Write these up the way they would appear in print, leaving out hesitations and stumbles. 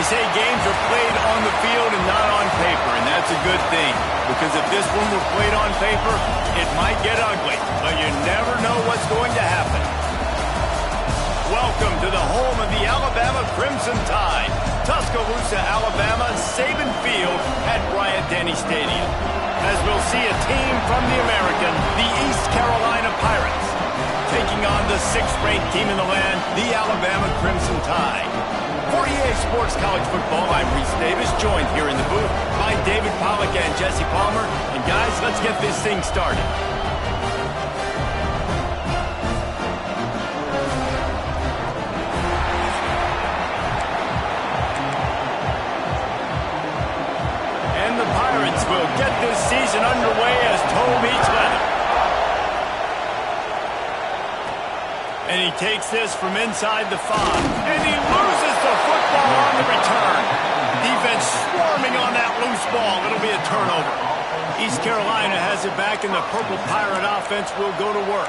They say games are played on the field and not on paper, and that's a good thing. Because if this one were played on paper, it might get ugly, but you never know what's going to happen. Welcome to the home of the Alabama Crimson Tide. Tuscaloosa, Alabama, Saban Field at Bryant-Denny Stadium. As we'll see a team from the American, the East Carolina Pirates, taking on the 6th-ranked team in the land, the Alabama Crimson Tide. For EA Sports College Football, I'm Reese Davis, joined here in the booth by David Pollack and Jesse Palmer. And guys, let's get this thing started. And the Pirates will get this season underway as toe meets leather. And he takes this from inside the 5. And he loses the football on the return. Defense swarming on that loose ball. It'll be a turnover. East Carolina has it back, and the Purple Pirate offense will go to work.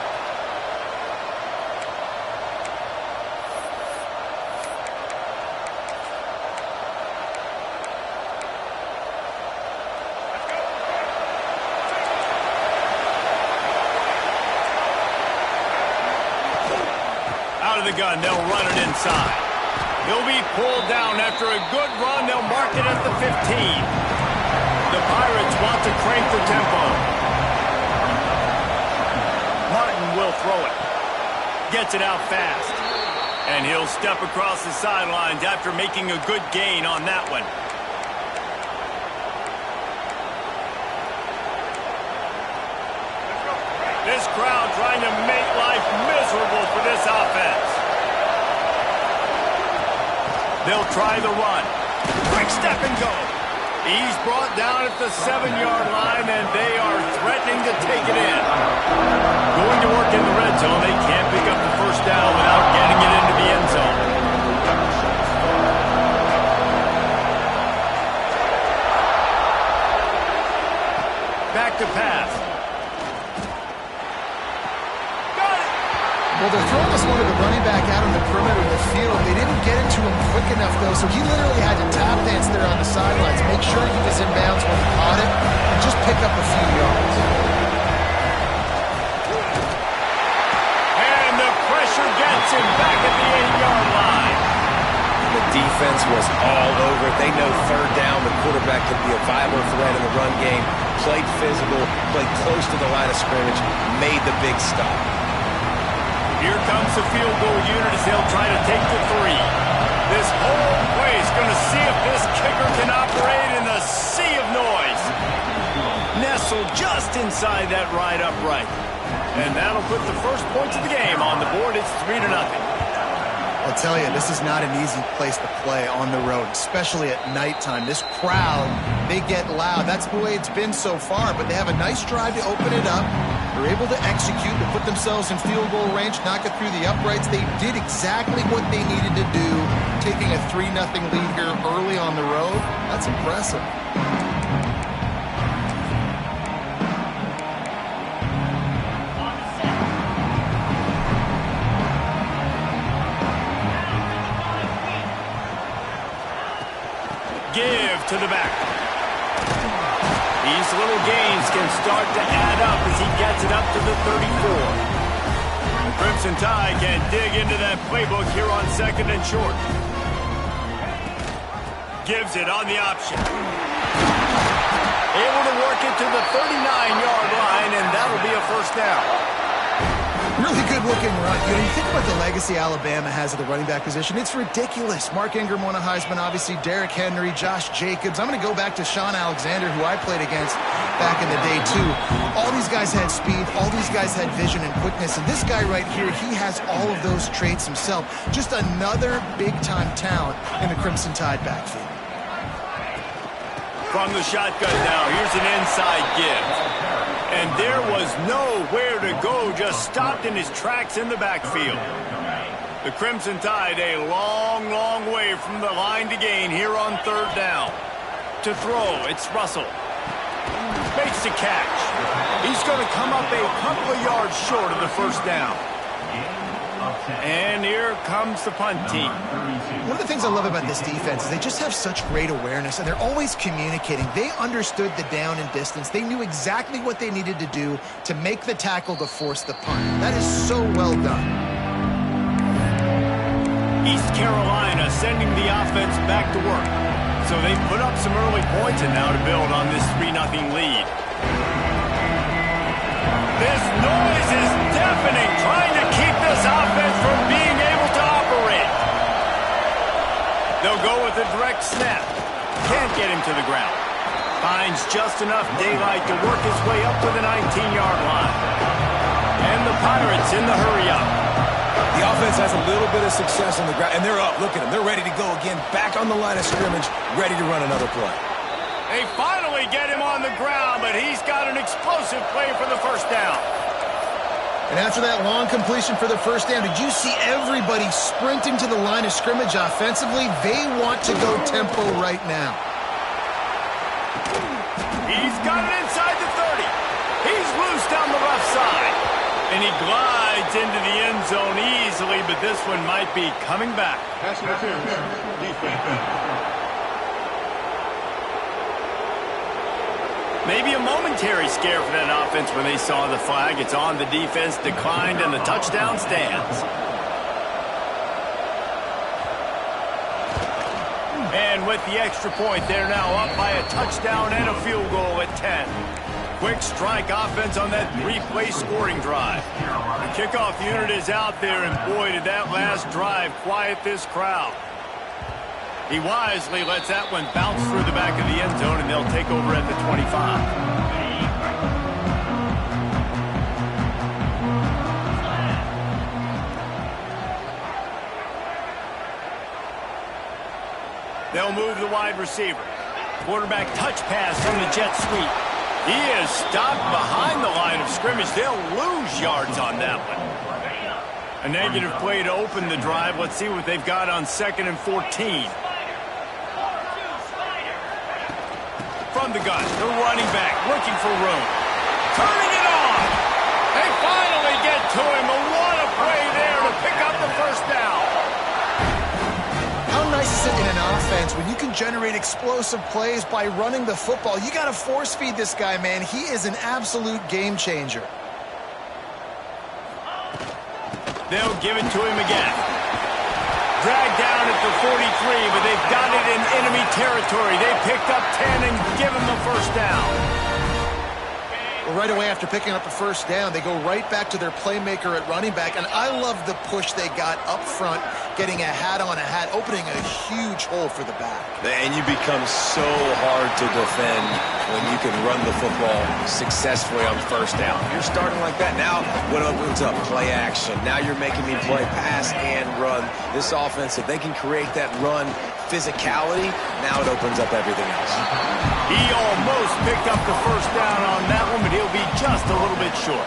The gun, they'll run it inside. He'll be pulled down after a good run. They'll mark it at the 15. The Pirates want to crank the tempo. Martin will throw it. Gets it out fast. And he'll step across the sidelines after making a good gain on that one. This crowd trying to make life miserable for this offense. They'll try the run. Quick step and go. He's brought down at the 7-yard line, and they are threatening to take it in. Going to work in the red zone. They can't pick up the first down without getting it into the end zone. Back to pass. Well, they're throwing this one to the running back out on the perimeter of the field. They didn't get it to him quick enough, though, so he literally had to tap dance there on the sidelines, make sure he was in bounds when he caught it, and just pick up a few yards. And the pressure gets him back at the 8-yard line. The defense was all over it. They know third down, the quarterback could be a viable threat in the run game. Played physical, played close to the line of scrimmage, made the big stop. Here comes the field goal unit as they'll try to take the 3. This whole place going to see if this kicker can operate in the sea of noise. Nestled just inside that right upright. And that'll put the first points of the game on the board. It's 3-0. I'll tell you, this is not an easy place to play on the road, especially at nighttime. This crowd, they get loud. That's the way it's been so far, but they have a nice drive to open it up. They're able to execute, to put themselves in field goal range, knock it through the uprights. They did exactly what they needed to do, taking a 3-0 lead here early on the road. That's impressive. Give to the back. These little gains can start to add up as he gets it up to the 34. The Crimson Tide can dig into that playbook here on 2nd and short. Gives it on the option. Able to work it to the 39-yard line, and that'll be a first down. Really good-looking run. You know, you think about the legacy Alabama has at the running back position. It's ridiculous. Mark Ingram won a Heisman, obviously. Derrick Henry, Josh Jacobs. I'm going to go back to Sean Alexander, who I played against back in the day, too. All these guys had speed. All these guys had vision and quickness. And this guy right here, he has all of those traits himself. Just another big-time talent in the Crimson Tide backfield. From the shotgun now, here's an inside give. And there was nowhere to go, just stopped in his tracks in the backfield. The Crimson Tide a long, long way from the line to gain here on 3rd down. To throw, it's Russell. Makes the catch. He's going to come up a couple of yards short of the first down. And here comes the punt team. One of the things I love about this defense is they just have such great awareness, and they're always communicating. They understood the down and distance. They knew exactly what they needed to do to make the tackle to force the punt. That is so well done. East Carolina sending the offense back to work. So they put up some early points and now to build on this 3-0 lead. This noise is deafening, trying to keep this offense from being able to operate. They'll go with a direct snap. Can't get him to the ground. Finds just enough daylight to work his way up to the 19-yard line. And the Pirates in the hurry-up. The offense has a little bit of success on the ground, and they're up. Look at them. They're ready to go again, back on the line of scrimmage, ready to run another play. They finally get him on the ground, but he's got an explosive play for the first down. And after that long completion for the first down, did you see everybody sprinting to the line of scrimmage offensively? They want to go tempo right now. He's got it inside the 30. He's loose down the left side. And he glides into the end zone easily, but this one might be coming back. Pass interference. Defense. Maybe a momentary scare for that offense when they saw the flag. It's on, the defense declined, and the touchdown stands. And with the extra point, they're now up by a touchdown and a field goal at 10. Quick strike offense on that three-play scoring drive. The kickoff unit is out there, and boy, did that last drive quiet this crowd. He wisely lets that one bounce through the back of the end zone, and they'll take over at the 25. They'll move the wide receiver. Quarterback touch pass from the jet sweep. He is stopped behind the line of scrimmage. They'll lose yards on that one. A negative play to open the drive. Let's see what they've got on 2nd and 14. From the gun, the running back looking for room. Turning it on. They finally get to him. A what a play there to pick up the first down. How nice is it in an offense when you can generate explosive plays by running the football? You got to force feed this guy, man. He is an absolute game changer. They'll give it to him again. Dragged down at the 43, but they've got it in enemy territory. They picked up 10 and give him the first down. Well, right away after picking up the first down, they go right back to their playmaker at running back, and I love the push they got up front, getting a hat on a hat, opening a huge hole for the back. And you become so hard to defend when you can run the football successfully on first down. You're starting like that. Now, what opens up? Play action. Now you're making me play pass and run. This offense, if they can create that run physicality, now it opens up everything else. He almost picked up the first down on that one, but he'll be just a little bit short.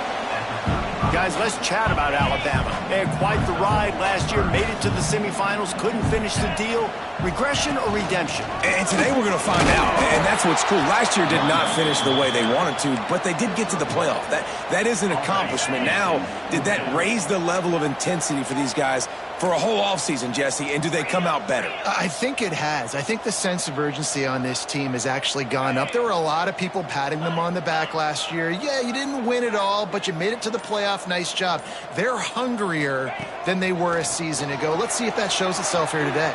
Guys, let's chat about Alabama. They had quite the ride last year, made it to the semifinals, couldn't finish the deal. Regression or redemption? And today we're going to find out, and that's what's cool. Last year did not finish the way they wanted to, but they did get to the playoff. That is an accomplishment. Now, did that raise the level of intensity for these guys for a whole offseason, Jesse, and do they come out better? I think it has. I think the sense of urgency on this team has actually gone up. There were a lot of people patting them on the back last year. Yeah, you didn't win it all, but you made it to the playoff. Nice job. They're hungrier than they were a season ago. Let's see if that shows itself here today.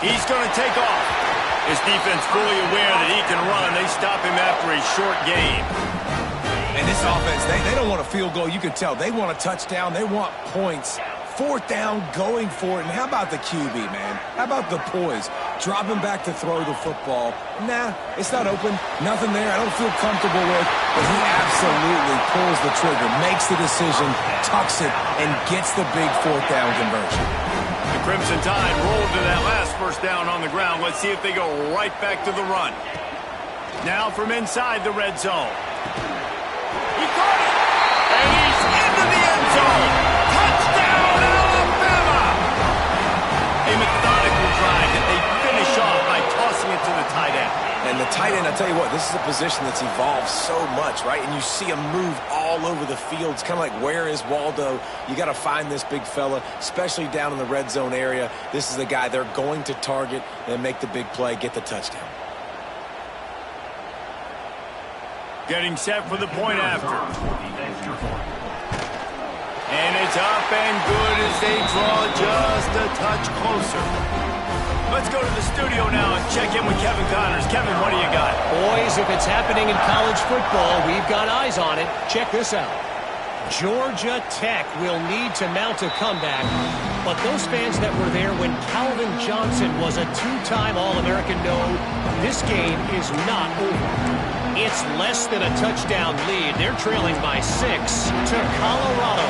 He's going to take off. His defense fully aware that he can run. They stop him after a short game. And this offense, they don't want a field goal. You can tell. They want a touchdown. They want points. 4th down, going for it. And how about the QB, man? How about the poise? Dropping back to throw the football. Nah, it's not open. Nothing there I don't feel comfortable with. But he absolutely pulls the trigger, makes the decision, tucks it, and gets the big 4th down conversion. The Crimson Tide rolled to that last first down on the ground. Let's see if they go right back to the run. Now from inside the red zone. He caught it! And he's into the end zone! Touchdown, Alabama! A methodical drive that they finish off by tossing it to the tight end. And the tight end, I I tell you what, this is a position that's evolved so much, right? And you see him move all over the field. It's kind of like, where is Waldo? You got to find this big fella, especially down in the red zone area. This is the guy they're going to target and make the big play, get the touchdown. Getting set for the point after. And it's up and good as they draw just a touch closer. Let's go to the studio now and check in with Kevin Connors. Kevin, what do you got? Boys, if it's happening in college football, we've got eyes on it. Check this out. Georgia Tech will need to mount a comeback, but those fans that were there when Calvin Johnson was a two-time All-American know this game is not over. It's less than a touchdown lead. They're trailing by 6 to Colorado.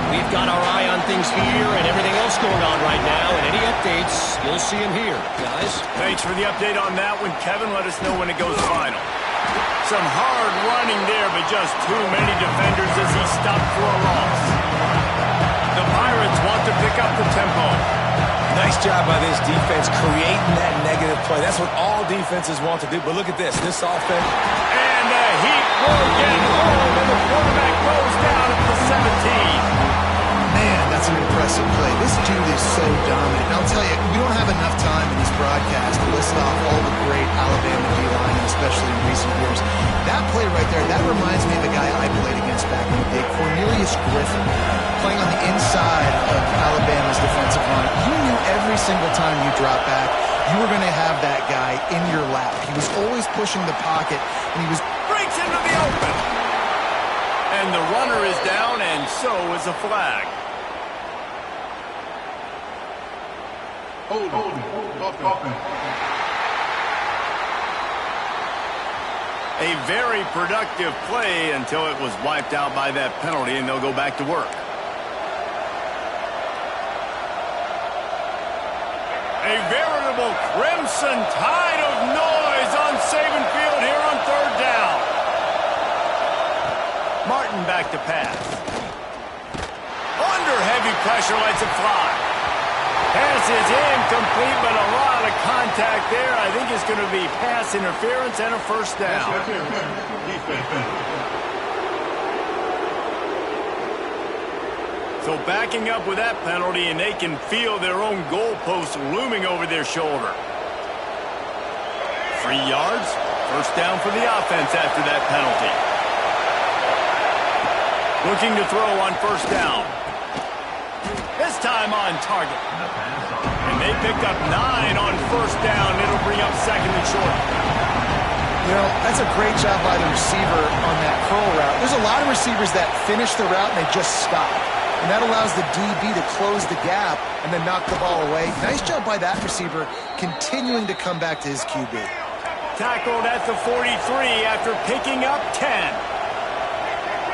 We've got our eye on things here and everything else going on right now, and any updates, you'll see them here, guys. Thanks for the update on that one, Kevin. Let us know when it goes final. Some hard running there, but just too many defenders as he stopped for a loss. The Pirates want to pick up the tempo. Nice job by this defense creating that negative play. That's what all defenses want to do. But look at this offense. And the heat will get home, and the quarterback goes down at the 17. Man, that's an impressive play. This dude is so dominant. And I'll tell you, we don't have enough time in this broadcast to list off all the great Alabama D-line, and especially in recent years. That play right there, that reminds me of a guy I played against back in the day, Cornelius Griffin, playing on the inside of Alabama's defensive line. You knew every single time you dropped back, you were going to have that guy in your lap. He was always pushing the pocket, and he was Breaks into the open. And the runner is down, and so is a flag. Hold. A very productive play until it was wiped out by that penalty, and they'll go back to work. A veritable crimson tide of noise on Saban Field here on third down. Martin back to pass. Under heavy pressure, lets it fly. Pass is incomplete, but a lot of contact there. I think it's going to be pass interference and a first down. So backing up with that penalty, and they can feel their own goalpost looming over their shoulder. 3 yards, first down for the offense after that penalty. Looking to throw on first down. This time on target. And they picked up 9 on first down. It'll bring up second and short. You know, that's a great job by the receiver on that curl route. There's a lot of receivers that finish the route and they just stop. And that allows the DB to close the gap and then knock the ball away. Nice job by that receiver continuing to come back to his QB. Tackled at the 43 after picking up 10.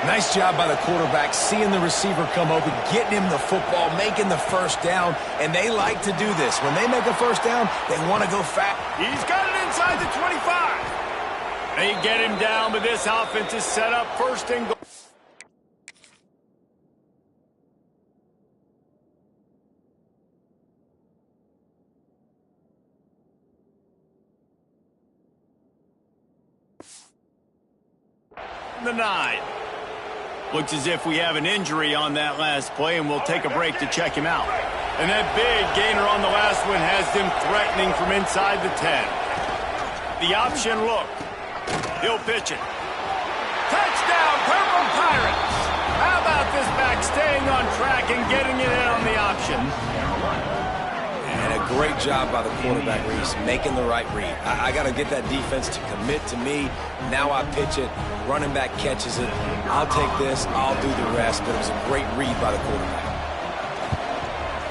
Nice job by the quarterback, seeing the receiver come open, getting him the football, making the first down, and they like to do this. When they make a first down, they want to go fast. He's got it inside the 25. They get him down, but this offense is set up first and goal. The 9. Looks as if we have an injury on that last play, and we'll take a break to check him out. And that big gainer on the last one has them threatening from inside the 10. The option look. He'll pitch it. Touchdown, Purple Pirates! How about this back staying on track and getting it in on the option? And a great job by the quarterback, Reese, making the right read. I got to get that defense to commit to me. Now I pitch it. Running back catches it. I'll take this. I'll do the rest. But it was a great read by the quarterback.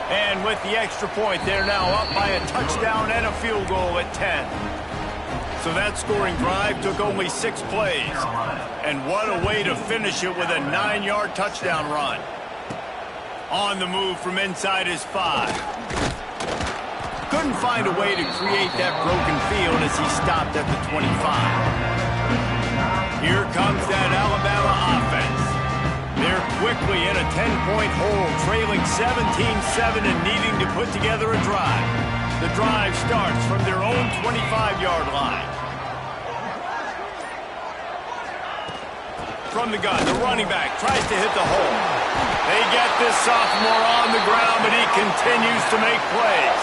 And with the extra point, they're now up by a touchdown and a field goal at 10. So that scoring drive took only 6 plays. And what a way to finish it with a 9-yard touchdown run. On the move from inside his 5. Couldn't find a way to create that broken field as he stopped at the 25. Here comes that Alabama offense. They're quickly in a 10-point hole, trailing 17-7 and needing to put together a drive. The drive starts from their own 25-yard line. from the gun. The running back tries to hit the hole. They get this sophomore on the ground, but he continues to make plays.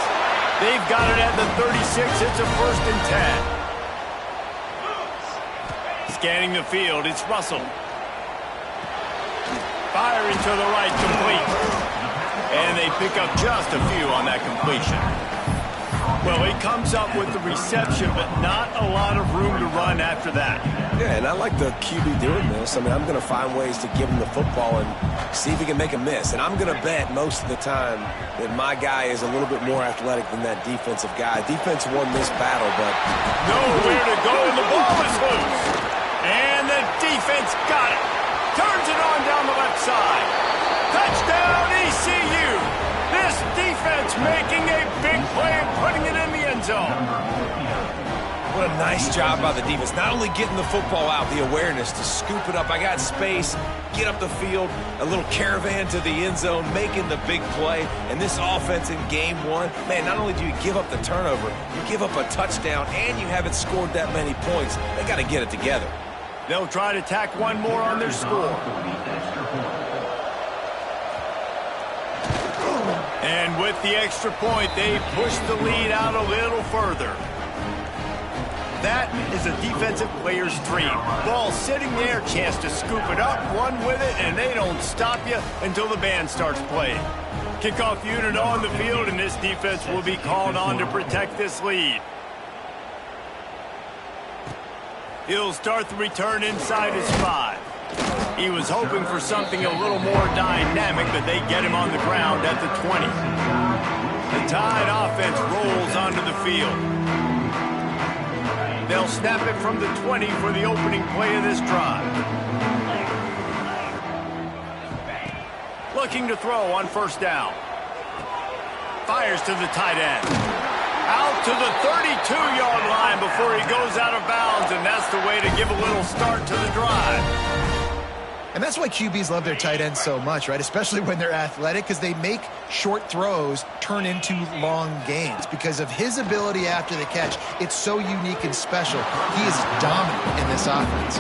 They've got it at the 36. It's a 1st and 10. Scanning the field, it's Russell. Firing to the right, complete. And they pick up just a few on that completion. Well, he comes up with the reception, but not a lot of room to run after that. Yeah, and I like the QB doing this. I mean, I'm going to find ways to give him the football and see if he can make a miss. And I'm going to bet most of the time that my guy is a little bit more athletic than that defensive guy. Defense won this battle, but nowhere to go, and the ball is loose. And the defense got it. Turns it on down the left side. Touchdown, ECU. This defense making a big play and putting it in the end zone. what a nice job by the defense. Not only getting the football out, the awareness to scoop it up. I got space, get up the field, a little caravan to the end zone, making the big play. And this offense in game one, man, not only do you give up the turnover, you give up a touchdown, and you haven't scored that many points. They got to get it together. They'll try to tack one more on their score. And with the extra point, they push the lead out a little further. That is a defensive player's dream. Ball sitting there, chance to scoop it up, run with it, and they don't stop you until the band starts playing. Kickoff unit on the field, and this defense will be called on to protect this lead. He'll start the return inside his 5. He was hoping for something a little more dynamic, but they get him on the ground at the 20. The Tide offense rolls onto the field. They'll snap it from the 20 for the opening play of this drive. Looking to throw on first down. Fires to the tight end. Out to the 32-yard line before he goes out of bounds, and that's the way to give a little start to the drive. And that's why QBs love their tight ends so much, right? Especially when they're athletic, because they make short throws turn into long gains. Because of his ability after the catch, it's so unique and special. He is dominant in this offense.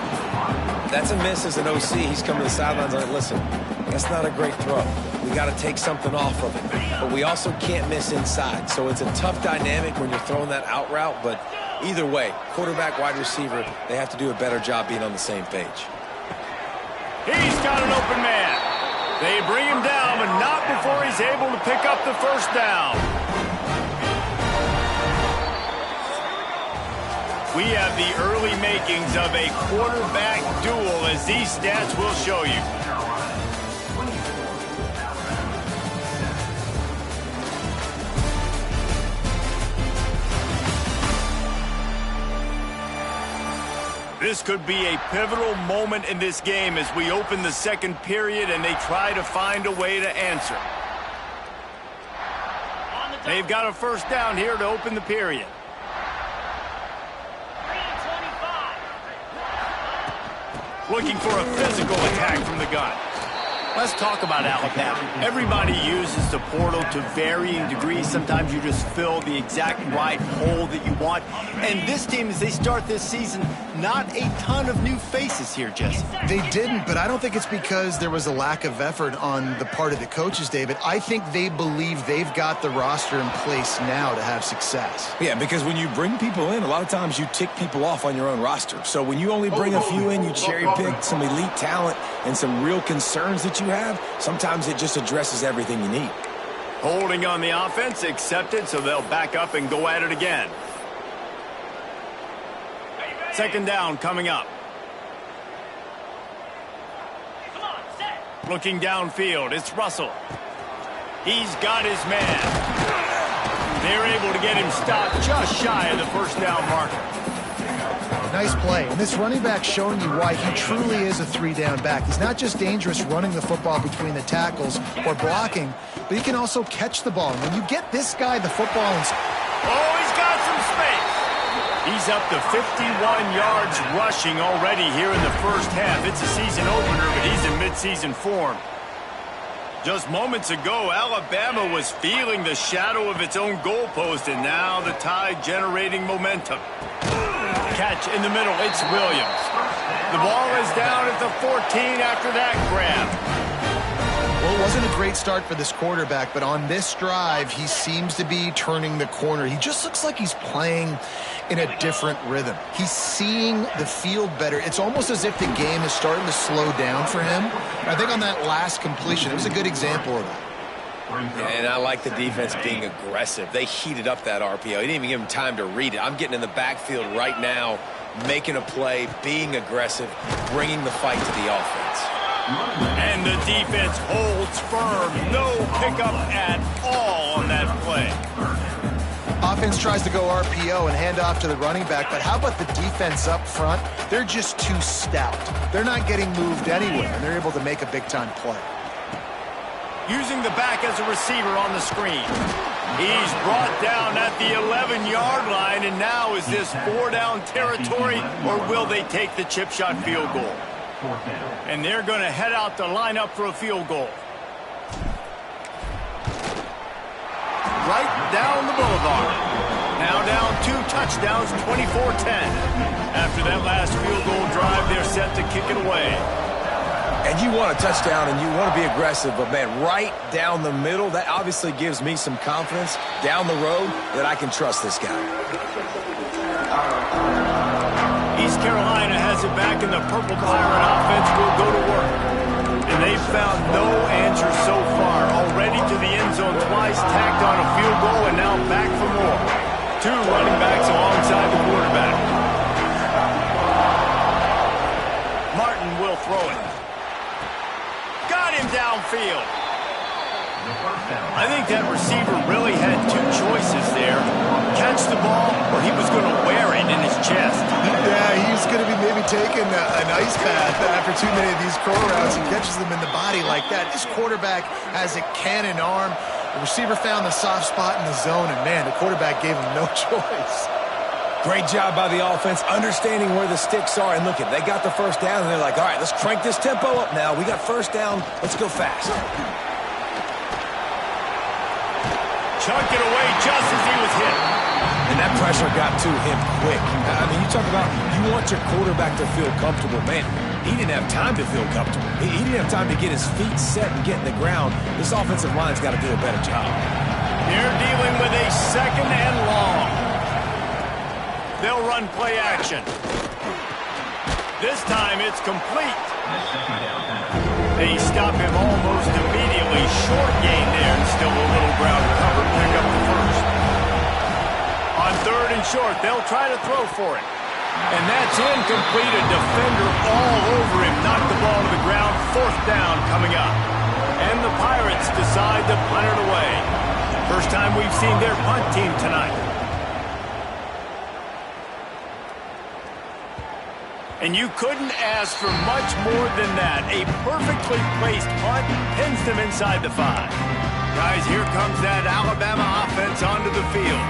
That's a miss as an OC. He's coming to the sidelines like, listen, that's not a great throw. We got to take something off of it. But we also can't miss inside. So it's a tough dynamic when you're throwing that out route. But either way, quarterback, wide receiver, they have to do a better job being on the same page. He's got an open man. They bring him down, but not before he's able to pick up the first down. We have the early makings of a quarterback duel, as these stats will show you. This could be a pivotal moment in this game as we open the second period and they try to find a way to answer. They've got a first down here to open the period. Looking for a physical attack from the gun. Let's talk about Alabama. Everybody uses the portal to varying degrees. Sometimes you just fill the exact right hole that you want. And this team, as they start this season, not a ton of new faces here, Jesse. They didn't, but I don't think it's because there was a lack of effort on the part of the coaches, David. I think they believe they've got the roster in place now to have success. Yeah, because when you bring people in, a lot of times you tick people off on your own roster. So when you only bring a few in, you cherry pick some elite talent and some real concerns that you have, sometimes it just addresses everything you need. Holding on the offense, accepted, so they'll back up and go at it again. Second down coming up. Looking downfield, it's Russell. He's got his man. They're able to get him stopped just shy of the first down marker. Nice play. And this running back showing you why he truly is a three-down back. He's not just dangerous running the football between the tackles or blocking, but he can also catch the ball. And when you get this guy the football and... Oh, he's got some space. He's up to 51 yards rushing already here in the first half. It's a season opener, but he's in midseason form. Just moments ago, Alabama was feeling the shadow of its own goalpost, and now the Tide generating momentum. catch in the middle. It's Williams. The ball is down at the 14 after that grab. Well, it wasn't a great start for this quarterback, but on this drive, he seems to be turning the corner. He just looks like he's playing in a different rhythm. He's seeing the field better. It's almost as if the game is starting to slow down for him. I think on that last completion, it was a good example of that. And I like the defense being aggressive. They heated up that RPO. He didn't even give him time to read it. I'm getting in the backfield right now, making a play, being aggressive, bringing the fight to the offense. And the defense holds firm. No pickup at all on that play. Offense tries to go RPO and hand off to the running back, but how about the defense up front? They're just too stout. They're not getting moved anywhere, and they're able to make a big-time play. Using the back as a receiver on the screen. He's brought down at the 11-yard line, and now is this 4-down territory, or will they take the chip shot field goal? And they're going to head out to line up for a field goal. Right down the boulevard. Now down 2 touchdowns, 24-10. After that last field goal drive, they're set to kick it away. And you want a touchdown and you want to be aggressive, but, man, right down the middle, that obviously gives me some confidence down the road that I can trust this guy. East Carolina has it back, and the Purple Pirate offense will go to work. And they've found no answer so far. Already to the end zone twice, tacked on a field goal, and now back for more. 2 running backs alongside the quarterback. Martin will throw it. Got him downfield. I think that receiver really had 2 choices there. Catch the ball, or he was going to wear it in his chest. Yeah, he's going to be maybe taking an ice bath after too many of these curl routes. He catches them in the body like that. This quarterback has a cannon arm. The receiver found the soft spot in the zone, and, man, the quarterback gave him no choice. Great job by the offense, understanding where the sticks are. And look, they got the first down, and they're like, all right, let's crank this tempo up now. We got first down. Let's go fast. Chunked it away just as he was hit. And that pressure got to him quick. I mean, you talk about you want your quarterback to feel comfortable. Man, he didn't have time to feel comfortable. He didn't have time to get his feet set and get in the ground. This offensive line's got to do a better job. They're dealing with a 2nd and long. They'll run play action. This time it's complete. They stop him almost immediately. Short gain there, and still a little ground cover. Pick up the first. On 3rd and short, they'll try to throw for it. And that's incomplete. A defender all over him. Knocked the ball to the ground. 4th down coming up. And the Pirates decide to punt it away. First time we've seen their punt team tonight. And you couldn't ask for much more than that. A perfectly placed punt pins them inside the 5. Guys, here comes that Alabama offense onto the field.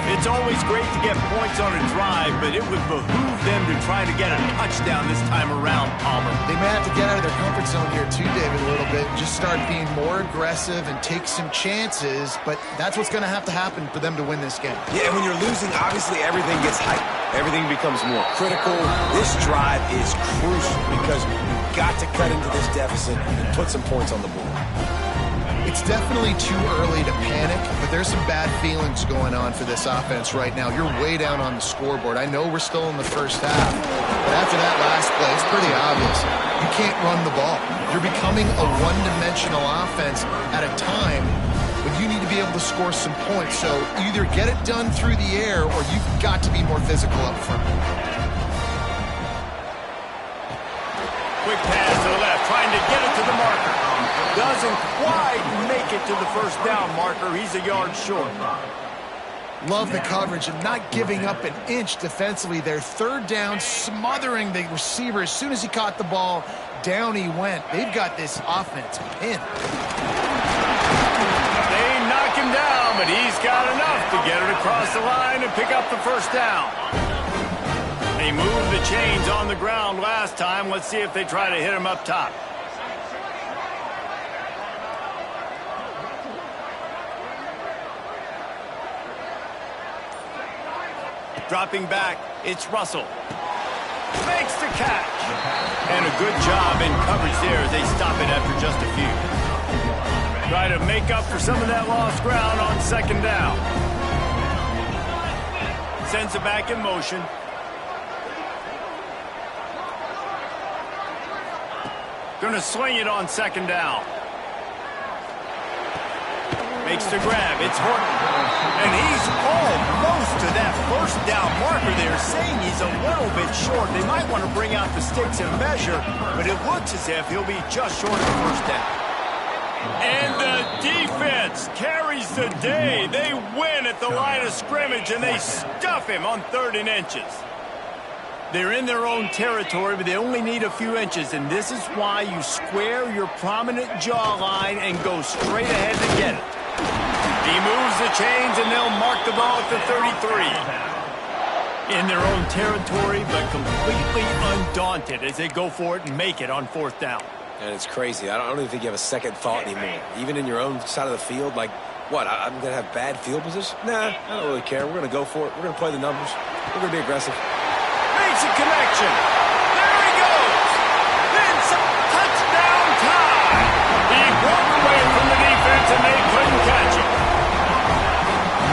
It's always great to get points on a drive, but it would behoove them to try to get a touchdown this time around, Palmer. They may have to get out of their comfort zone here too, David, a little bit. Just start being more aggressive and take some chances, but that's what's going to have to happen for them to win this game. Yeah, when you're losing, obviously everything gets hyped. Everything becomes more critical. This drive is crucial because you've got to cut into this deficit and put some points on the board. It's definitely too early to panic, but there's some bad feelings going on for this offense right now. You're way down on the scoreboard. I know we're still in the first half, but after that last play, it's pretty obvious. You can't run the ball. You're becoming a one-dimensional offense at a time when you need to be able to score some points. So either get it done through the air or you've got to be more physical up front. Quick pass to the left, trying to get it to the marker. Doesn't quite make it to the first down marker. He's a yard short. Love the coverage and not giving up an inch defensively. Their 3rd down, smothering the receiver. As soon as he caught the ball, down he went. They've got this offense pinned. They knock him down, but he's got enough to get it across the line and pick up the first down. They moved the chains on the ground last time. Let's see if they try to hit him up top. Dropping back, it's Russell. Makes the catch. And a good job in coverage there as they stop it after just a few. Try to make up for some of that lost ground on second down. Sends it back in motion. Gonna swing it on second down. Makes the grab. It's Horton. And he's almost to that first down marker there, saying he's a little bit short. They might want to bring out the sticks and measure, but it looks as if he'll be just short of the first down. And the defense carries the day. They win at the line of scrimmage, and they stuff him on 3rd and inches. They're in their own territory, but they only need a few inches, and this is why you square your prominent jawline and go straight ahead to get it. He moves the chains, and they'll mark the ball at the 33. In their own territory, but completely undaunted as they go for it and make it on 4th down. And it's crazy. I don't even think you have a second thought anymore. Even in your own side of the field, like, what, I'm going to have bad field position? Nah, I don't really care. We're going to go for it. We're going to play the numbers. We're going to be aggressive. Makes a connection. There he goes. Then some touchdown time. He broke away from the defense, and they couldn't catch him.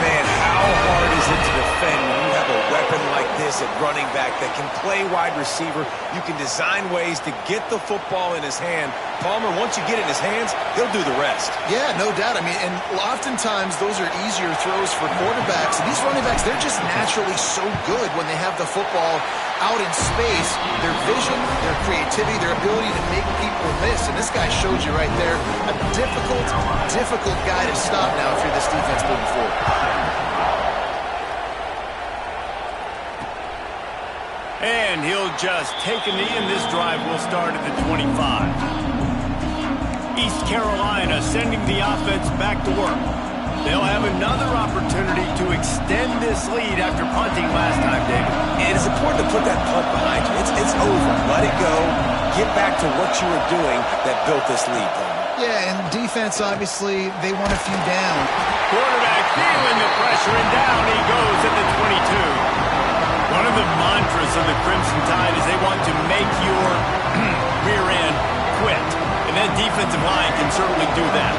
Man, how hard is it to defend when you have a weapon like this at running back that can play wide receiver? You can design ways to get the football in his hand. Palmer, once you get it in his hands, he'll do the rest. Yeah, no doubt. I mean, and oftentimes those are easier throws for quarterbacks. And these running backs, they're just naturally so good when they have the football out in space. Their vision, their creativity, their ability to make people miss. And this guy showed you right there, a difficult guy to stop now if you're this defense moving forward. And he'll just take a knee, and this drive will start at the 25. East Carolina sending the offense back to work. They'll have another opportunity to extend this lead after punting last time, David. And it's important to put that punt behind you. It's over. Let it go. Get back to what you were doing that built this lead, Palmer. Yeah, and defense, obviously, they want a few down. Quarterback feeling the pressure, and down he goes at the 22. One of the mantras of the Crimson Tide is they want to make your rear end quit. And that defensive line can certainly do that.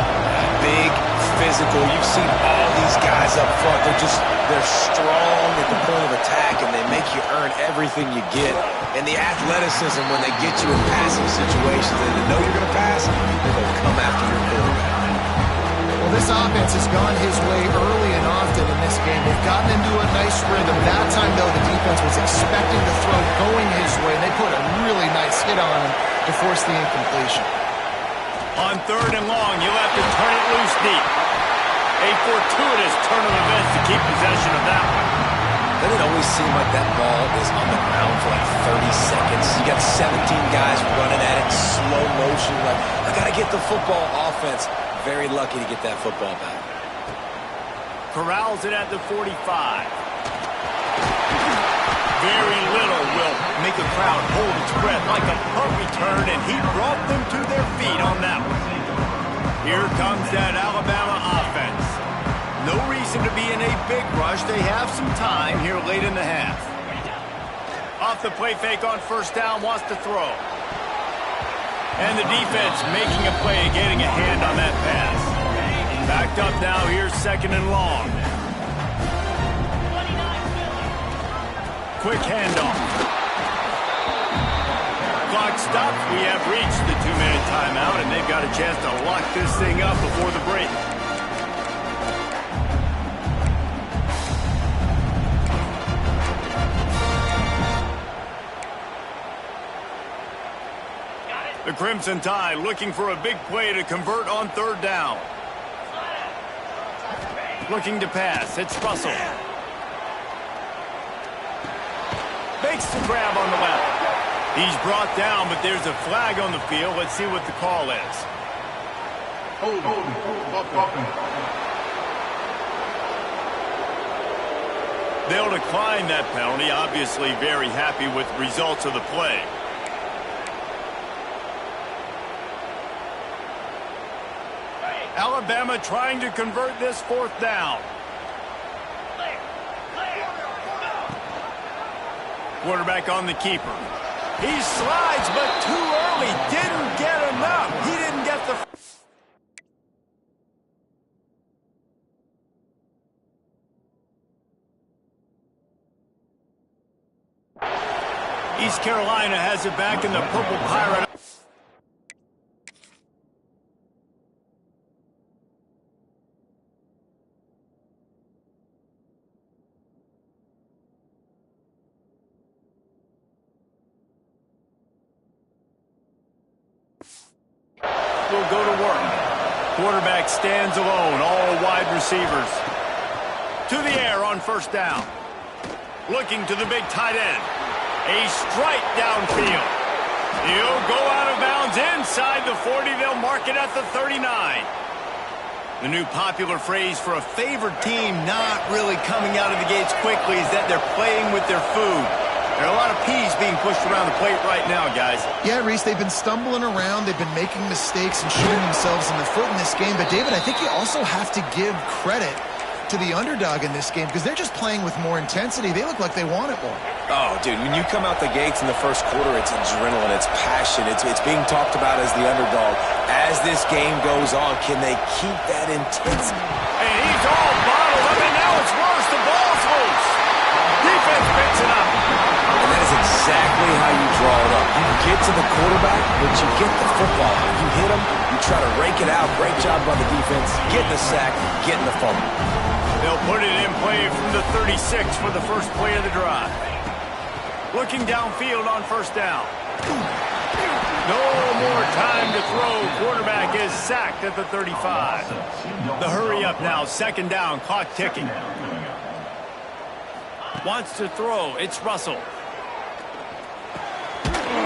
Big, physical. You've seen all these guys up front. They're strong at the point of attack, and they make you earn everything you get. And the athleticism when they get you in passing situations and they know you're going to pass, they're going to come after your quarterback. Well, this offense has gone his way early and often in this game. They've gotten into a nice rhythm. That time, though, the defense was expecting the throw going his way. They put a really nice hit on him to force the incompletion. On 3rd and long, you'll have to turn it loose deep. A fortuitous turn of events to keep possession of that one. Doesn't it always seem like that ball is on the ground for like 30 seconds? You got 17 guys running at it, slow motion. Like, I got to get the football. Offense, very lucky to get that football back. Corrals it at the 45. Very little will make a crowd hold its breath like a punt return, and he brought them to their feet on that one. Here comes that Alabama offense. No reason to be in a big rush. They have some time here late in the half. Off the play fake on 1st down, wants to throw. And the defense making a play, getting a hand on that pass. Backed up now, here's 2nd and long. Quick handoff. Clock stops. We have reached the 2-minute timeout, and they've got a chance to lock this thing up before the break. The Crimson Tide looking for a big play to convert on 3rd down. Looking to pass. It's Russell. Makes the grab on the left. He's brought down, but there's a flag on the field. Let's see what the call is. Hold. They'll decline that penalty. Obviously very happy with the results of the play. Alabama trying to convert this 4th down. Quarterback on the keeper. He slides, but too early. Didn't get enough. He didn't get the... East Carolina has it back in the Purple Pirate. Will go to work. Quarterback stands alone, all wide receivers. To the air on first down. Looking to the big tight end. A strike downfield. He'll go out of bounds inside the 40. They'll mark it at the 39. The new popular phrase for a favored team not really coming out of the gates quickly is that they're playing with their food. There are a lot of peas being pushed around the plate right now, guys. Yeah, Reese, they've been stumbling around. They've been making mistakes and shooting themselves in the foot in this game. But, David, I think you also have to give credit to the underdog in this game because they're just playing with more intensity. They look like they want it more. Oh, dude, when you come out the gates in the first quarter, it's adrenaline, it's passion, it's being talked about as the underdog. As this game goes on, can they keep that intensity? And he's all bottled up, and now it's worse. The ball's loose. Defense picks it up. And that is exactly how you draw it up. You get to the quarterback, but you get the football. You hit him, you try to rake it out. Great job by the defense. Getting the sack, getting the fumble. They'll put it in play from the 36 for the first play of the drive. Looking downfield on first down. No more time to throw. Quarterback is sacked at the 35. The hurry up now. Second down. Clock ticking. Wants to throw. It's Russell.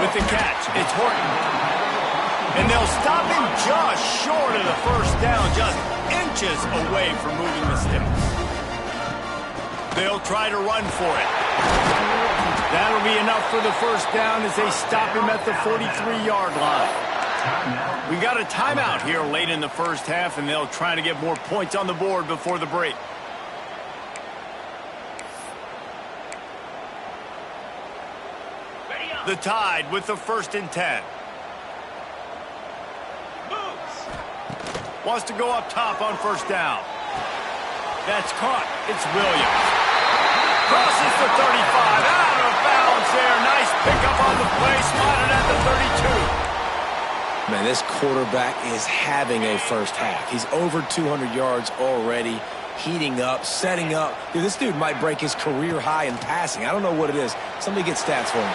With the catch, it's Horton. And they'll stop him just short of the first down, just inches away from moving the sticks. They'll try to run for it. That'll be enough for the first down as they stop him at the 43-yard line. We got a timeout here late in the first half, and they'll try to get more points on the board before the break. The Tide with the 1st and 10. Wants to go up top on first down. That's caught. It's Williams. Crosses the 35. Out of bounds there. Nice pickup on the play. Spotted at the 32. Man, this quarterback is having a first half. He's over 200 yards already. Heating up, setting up. Dude, this dude might break his career high in passing. I don't know what it is. Somebody get stats for him.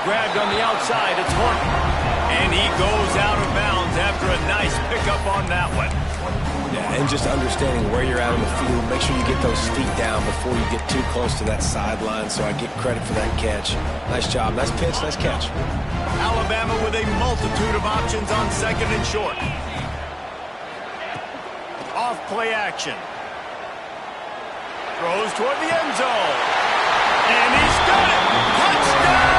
Grabbed on the outside, it's Horton. And he goes out of bounds after a nice pickup on that one. Yeah, and just understanding where you're at on the field. Make sure you get those feet down before you get too close to that sideline, so I get credit for that catch. Nice job, nice pitch, nice catch. Alabama with a multitude of options on second and short. Off play action. Throws toward the end zone. And he's done it! Touchdown!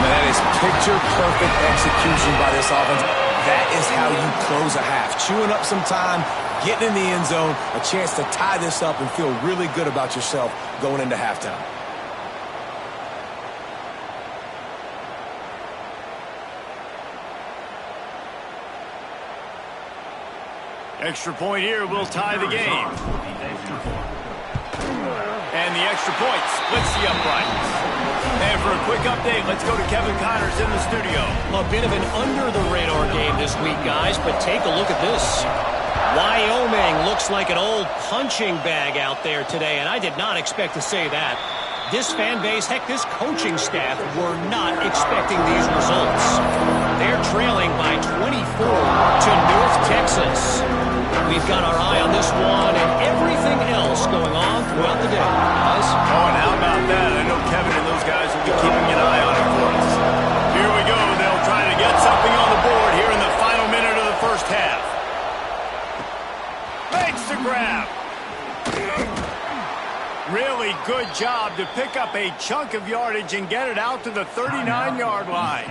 That is picture-perfect execution by this offense. That is how you close a half. Chewing up some time, getting in the end zone, a chance to tie this up and feel really good about yourself going into halftime. Extra point here will tie the game. And the extra point splits the uprights. And for a quick update, let's go to Kevin Connors in the studio. A bit of an under-the-radar game this week, guys, but take a look at this. Wyoming looks like an old punching bag out there today, and I did not expect to say that. This fan base, heck, this coaching staff were not expecting these results. They're trailing by 24 to North Texas. We've got our eye on this one and everything else going on throughout the day, guys. Oh, and how about that? I know Kevin and those guys will be keeping an eye on it for us. Here we go. They'll try to get something on the board here in the final minute of the first half. Makes the grab. Really good job to pick up a chunk of yardage and get it out to the 39-yard line.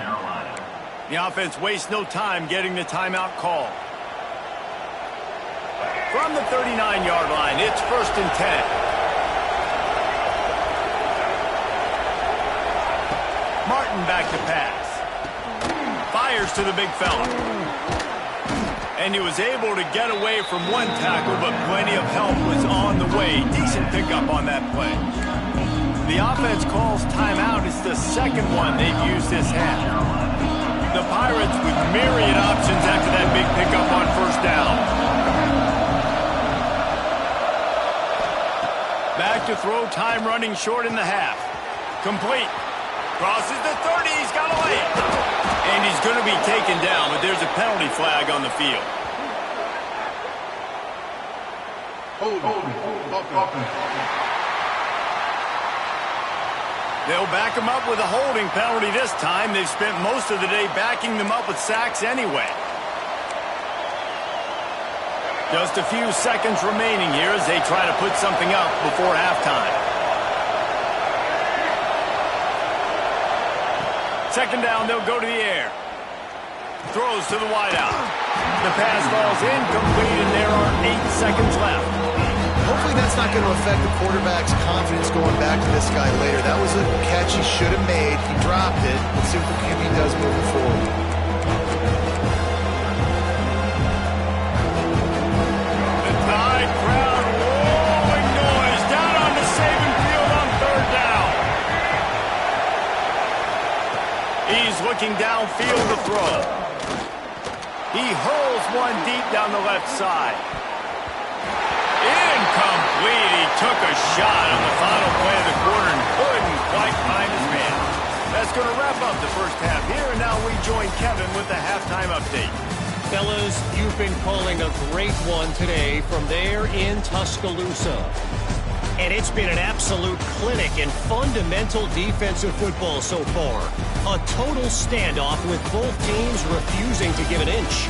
The offense wastes no time getting the timeout call. From the 39-yard line, it's 1st and 10. Martin back to pass. Fires to the big fella. And he was able to get away from one tackle, but plenty of help was on the way. Decent pickup on that play. The offense calls timeout. It's the second one they've used this half. The Pirates with myriad options after that big pickup on first down. Back to throw, time running short in the half. Complete. Crosses the 30, he's got away. And he's going to be taken down, but there's a penalty flag on the field. They'll back him up with a holding penalty this time. They've spent most of the day backing them up with sacks anyway. Just a few seconds remaining here as they try to put something up before halftime. Second down, they'll go to the air. Throws to the wideout. The pass falls incomplete, and there are 8 seconds left. Hopefully that's not going to affect the quarterback's confidence going back to this guy later. That was a catch he should have made. He dropped it. Let's see what the QB does moving forward. The Tide crowd rolling noise down on the Saban field on third down. He's looking downfield to throw. He hurls one deep down the left side. Incomplete. He took a shot on the final play of the quarter and couldn't quite find his man. That's going to wrap up the first half here, and now we join Kevin with the halftime update. Fellas, you've been calling a great one today from there in Tuscaloosa. And it's been an absolute clinic in fundamental defensive football so far. A total standoff with both teams refusing to give an inch.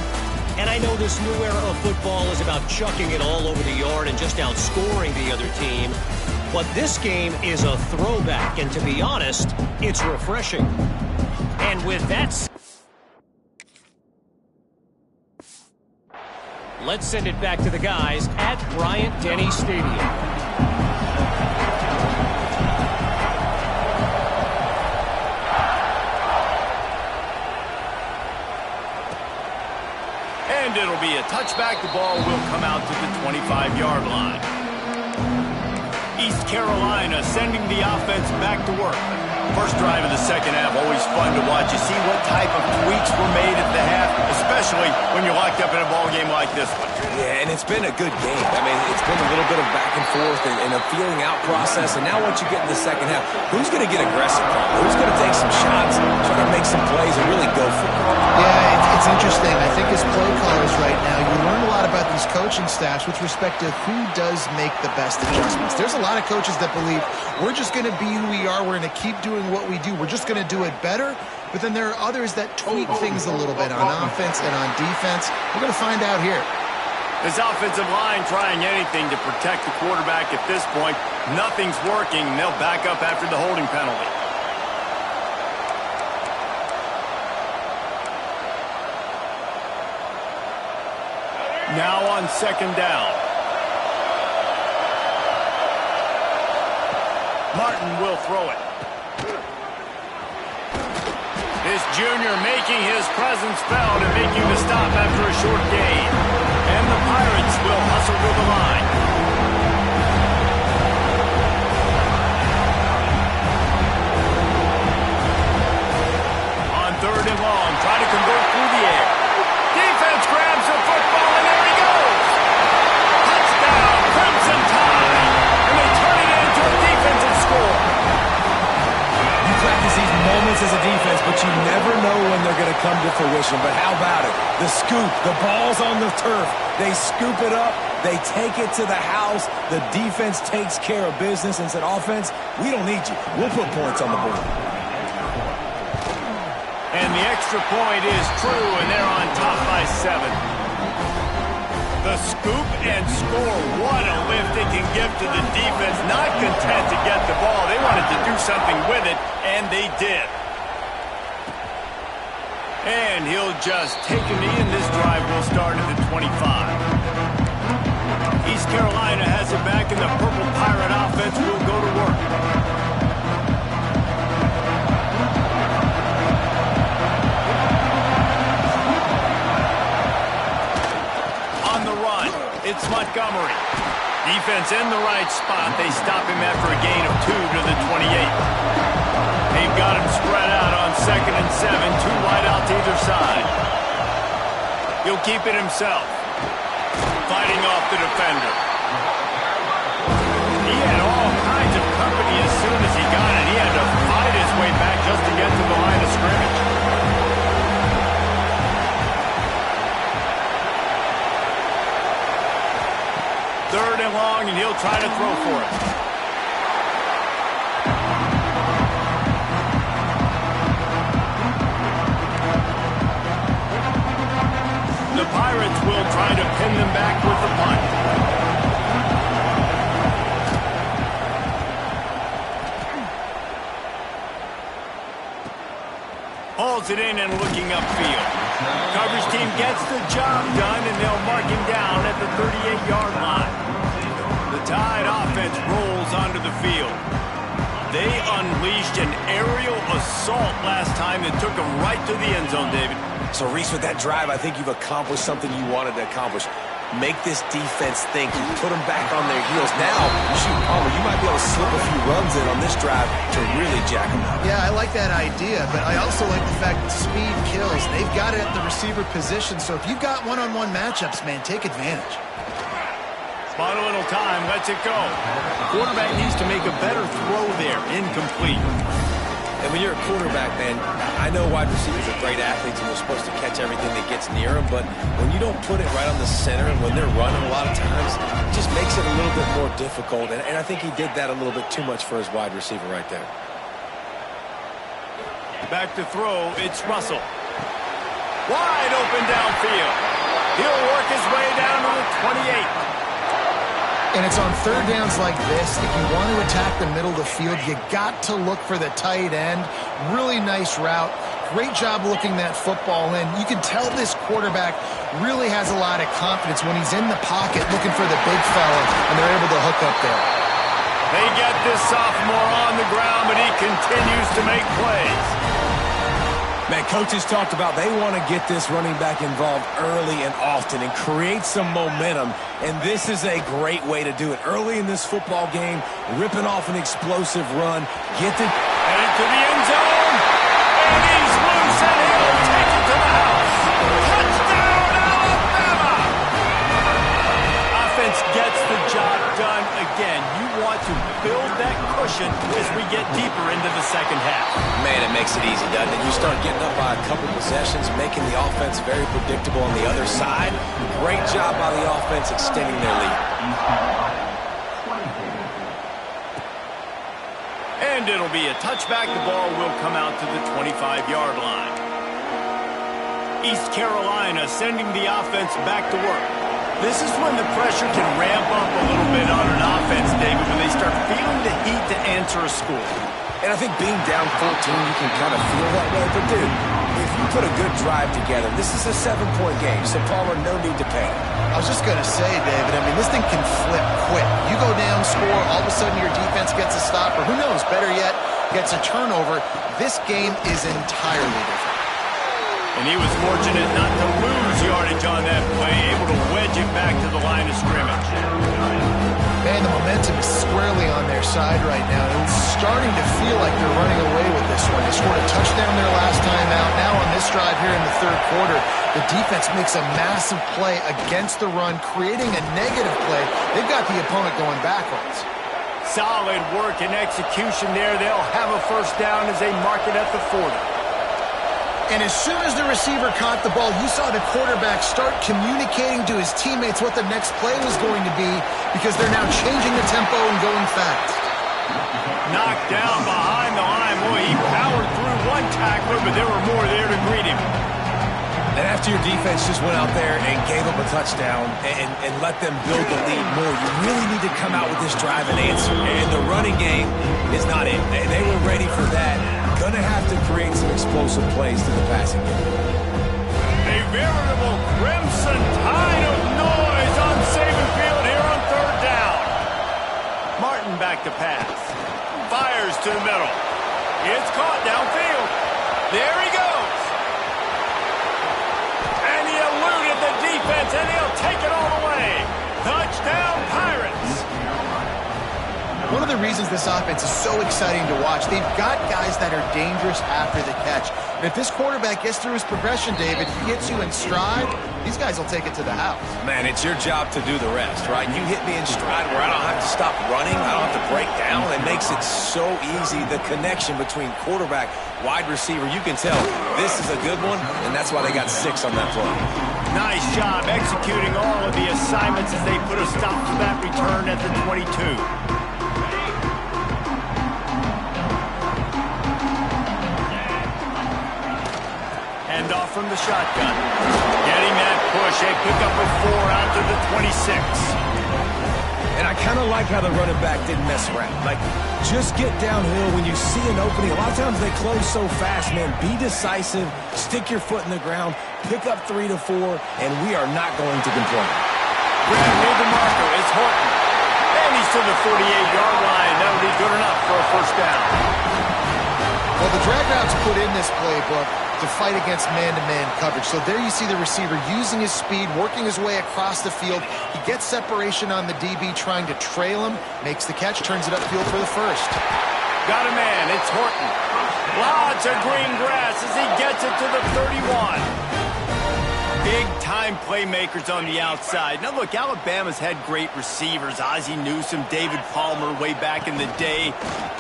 And I know this new era of football is about chucking it all over the yard and just outscoring the other team. But this game is a throwback, and to be honest, it's refreshing. And with that, let's send it back to the guys at Bryant-Denny Stadium. And it'll be a touchback. The ball will come out to the 25-yard line. East Carolina sending the offense back to work. First drive of the second half, always fun to watch. You see what type of tweaks were made at the half, especially when you're locked up in a ball game like this one. Yeah, and it's been a good game. I mean, it's been a little bit of back and forth and a feeling out process. And now once you get in the second half, who's going to get aggressive? Who's going to take some shots, try to make some plays, and really go for it? Yeah, it's interesting. I think as play callers right now, you learn a lot about these coaching staffs with respect to who does make the best adjustments. There's a lot of coaches that believe we're just going to be who we are. We're going to keep doing what we do. We're just going to do it better. But then there are others that tweak things a little bit on offense and on defense. We're going to find out here. This offensive line trying anything to protect the quarterback at this point. Nothing's working. They'll back up after the holding penalty. Now on second down. Martin will throw it. This junior making his presence felt and making the stop after a short gain. And the Pirates will hustle to the line. On third and long, try to convert through the air. Defense grabs the football, and there he goes. Touchdown, Crimson Tide. And they turn it into a defensive score. You practice these moments as a defense, but you never know when they're going to come to fruition. But how about it? The scoop, the ball's on the turf. They scoop it up. They take it to the house. The defense takes care of business and said, offense, we don't need you. We'll put points on the board. And the extra point is true, and they're on top by 7. The scoop and score. What a lift it can give to the defense. Not content to get the ball. They wanted to do something with it, and they did. And he'll just take a knee, and this drive will start at the 25. East Carolina has it back, and the Purple Pirate offense will go to work. It's Montgomery. Defense in the right spot. They stop him after a gain of 2 to the 28. They've got him spread out on 2nd and 7. 2 wide out to either side. He'll keep it himself. Fighting off the defender. He had all kinds of company as soon as he got it. He had to fight his way back just to get to the line of scrimmage. Third and long, and he'll try to throw for it. The Pirates will try to pin them back with the punt. Hauls it in and looking upfield. Coverage team gets the job done, and they'll mark him down at the 38-yard line. The Tide offense rolls onto the field. They unleashed an aerial assault last time that took them right to the end zone, David. So, Reese, with that drive, I think you've accomplished something you wanted to accomplish. Make this defense think. You put them back on their heels. Now, you shoot Palmer, you might be able to slip a few runs in on this drive to really jack them up. Yeah, I like that idea, but I also like the fact that speed kills. They've got it at the receiver position, so if you've got one-on-one matchups, man, take advantage. Spot a little time, lets it go. The quarterback needs to make a better throw there. Incomplete. And when you're a quarterback, man, I know wide receivers are great athletes and they're supposed to catch everything that gets near them, but when you don't put it right on the center and when they're running a lot of times, it just makes it a little bit more difficult. And I think he did that a little bit too much for his wide receiver right there. Back to throw, it's Russell. Wide open downfield. He'll work his way down to the 28. And it's on third downs like this. If you want to attack the middle of the field, you got to look for the tight end. Really nice route. Great job looking that football in. You can tell this quarterback really has a lot of confidence when he's in the pocket looking for the big fella, and they're able to hook up there. They get this sophomore on the ground, but he continues to make plays. Man, coaches talked about they want to get this running back involved early and often and create some momentum, and this is a great way to do it. Early in this football game, ripping off an explosive run, get it headed to the end zone, and he's loose, and he'll take it to the house. Touchdown, Alabama! Offense gets the job done again. You want to build that cushion as we get deeper into the second half. Man, it makes it easy, doesn't it? You start getting up by a couple possessions, making the offense very predictable on the other side. Great job by the offense extending their lead. And it'll be a touchback. The ball will come out to the 25-yard line. East Carolina sending the offense back to work. This is when the pressure can ramp up a little bit on an offense, David, when they start feeling the heat to answer a score. And I think being down 14, you can kind of feel that way. But, dude, if you put a good drive together, this is a 7-point game, so Palmer, no need to panic. I was just going to say, David, I mean, this thing can flip quick. You go down, score, all of a sudden your defense gets a stop, or who knows, better yet, gets a turnover. This game is entirely different. And he was fortunate not to lose yardage on that play, able to wedge it back to the line of scrimmage. Man, the momentum is squarely on their side right now. It's starting to feel like they're running away with this one. They scored a touchdown their last time out. Now on this drive here in the third quarter, the defense makes a massive play against the run, creating a negative play. They've got the opponent going backwards. Solid work and execution there. They'll have a first down as they mark it at the 40. And as soon as the receiver caught the ball, you saw the quarterback start communicating to his teammates what the next play was going to be because they're now changing the tempo and going fast. Knocked down behind the line. Boy, he powered through one tackler, but there were more there to greet him. And after your defense just went out there and gave up a touchdown and let them build the lead more, you really need to come out with this drive and answer. And the running game is not it. They were ready for that. Going to have to create some explosive plays to the passing game. A veritable crimson tide of noise on Saban Field here on third down. Martin back to pass. Fires to the middle. It's caught downfield. There he goes. And he eluded the defense, and he'll take it all the way. the reasons this offense is so exciting to watch. They've got guys that are dangerous after the catch. And if this quarterback gets through his progression, David, he gets you in stride, these guys will take it to the house. Man, it's your job to do the rest, right? You hit me in stride where I don't have to stop running. I don't have to break down. It makes it so easy, the connection between quarterback, wide receiver. You can tell this is a good one, and that's why they got 6 on that play. Nice job executing all of the assignments as they put a stop to that return at the 22. Off from the shotgun. Getting that push. A pickup of 4 out to the 26. And I kind of like how the running back didn't mess around. Like, just get downhill when you see an opening. A lot of times they close so fast, man. Be decisive. Stick your foot in the ground. Pick up 3 to 4, and we are not going to complain. Grab near the marker. It's Horton. And he's to the 48-yard line. That'll be good enough for a first down. Well, the drag routes put in this playbook to fight against man-to-man coverage. So there you see the receiver using his speed, working his way across the field. He gets separation on the DB, trying to trail him, makes the catch, turns it upfield for the first. Got a man. It's Horton. Lots of green grass as he gets it to the 31. Big-time playmakers on the outside. Now, look, Alabama's had great receivers. Ozzie Newsome, David Palmer way back in the day.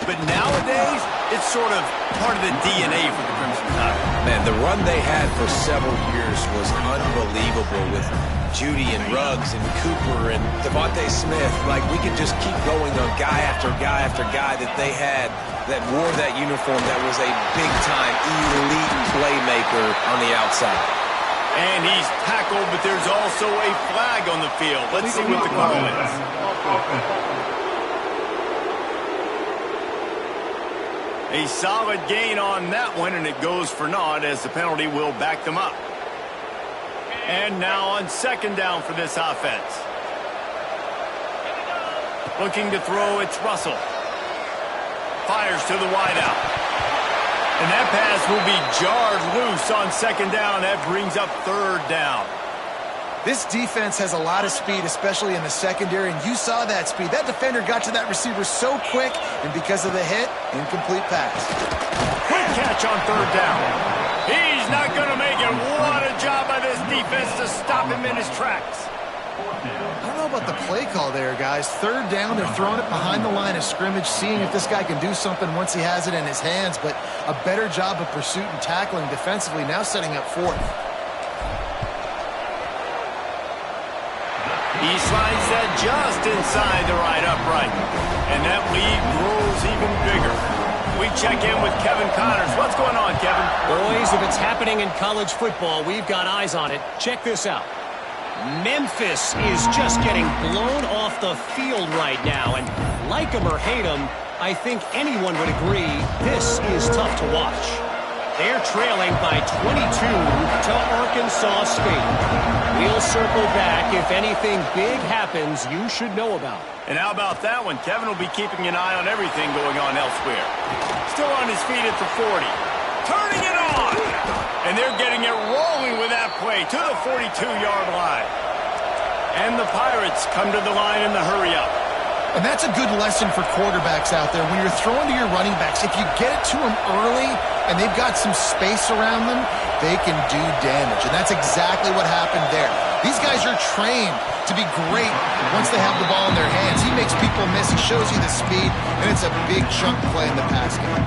But nowadays, it's sort of part of the DNA for the Crimson Tide. Man, the run they had for several years was unbelievable with Judy and Ruggs and Cooper and Devontae Smith. Like, we could just keep going on guy after guy after guy that they had that wore that uniform that was a big-time elite playmaker on the outside. And he's tackled, but there's also a flag on the field. Let's see what the call is. A solid gain on that one, and it goes for naught as the penalty will back them up. And now on second down for this offense. Looking to throw, it's Russell. Fires to the wideout. And that pass will be jarred loose on second down. That brings up third down. This defense has a lot of speed, especially in the secondary, and you saw that speed. That defender got to that receiver so quick, and because of the hit, incomplete pass. Quick catch on third down. He's not going to make it. What a job by this defense to stop him in his tracks. I don't know about the play call there, guys. Third down, they're throwing it behind the line of scrimmage, seeing if this guy can do something once he has it in his hands, but a better job of pursuit and tackling defensively, now setting up fourth. He slides that just inside the right upright, and that lead grows even bigger. We check in with Kevin Connors. What's going on, Kevin? Boys, if it's happening in college football, we've got eyes on it. Check this out. Memphis is just getting blown off the field right now, and like him or hate him, I think anyone would agree this is tough to watch. They're trailing by 22 to Arkansas State. We'll circle back if anything big happens you should know about. And how about that one? Kevin will be keeping an eye on everything going on elsewhere. Still on his feet at the 40. Turning it on! And they're getting it rolling with that play to the 42-yard line. And the Pirates come to the line in the hurry-up. And that's a good lesson for quarterbacks out there. When you're throwing to your running backs, if you get it to them early and they've got some space around them, they can do damage. And that's exactly what happened there. These guys are trained to be great once they have the ball in their hands. He makes people miss. He shows you the speed, and it's a big chunk play in the pass game.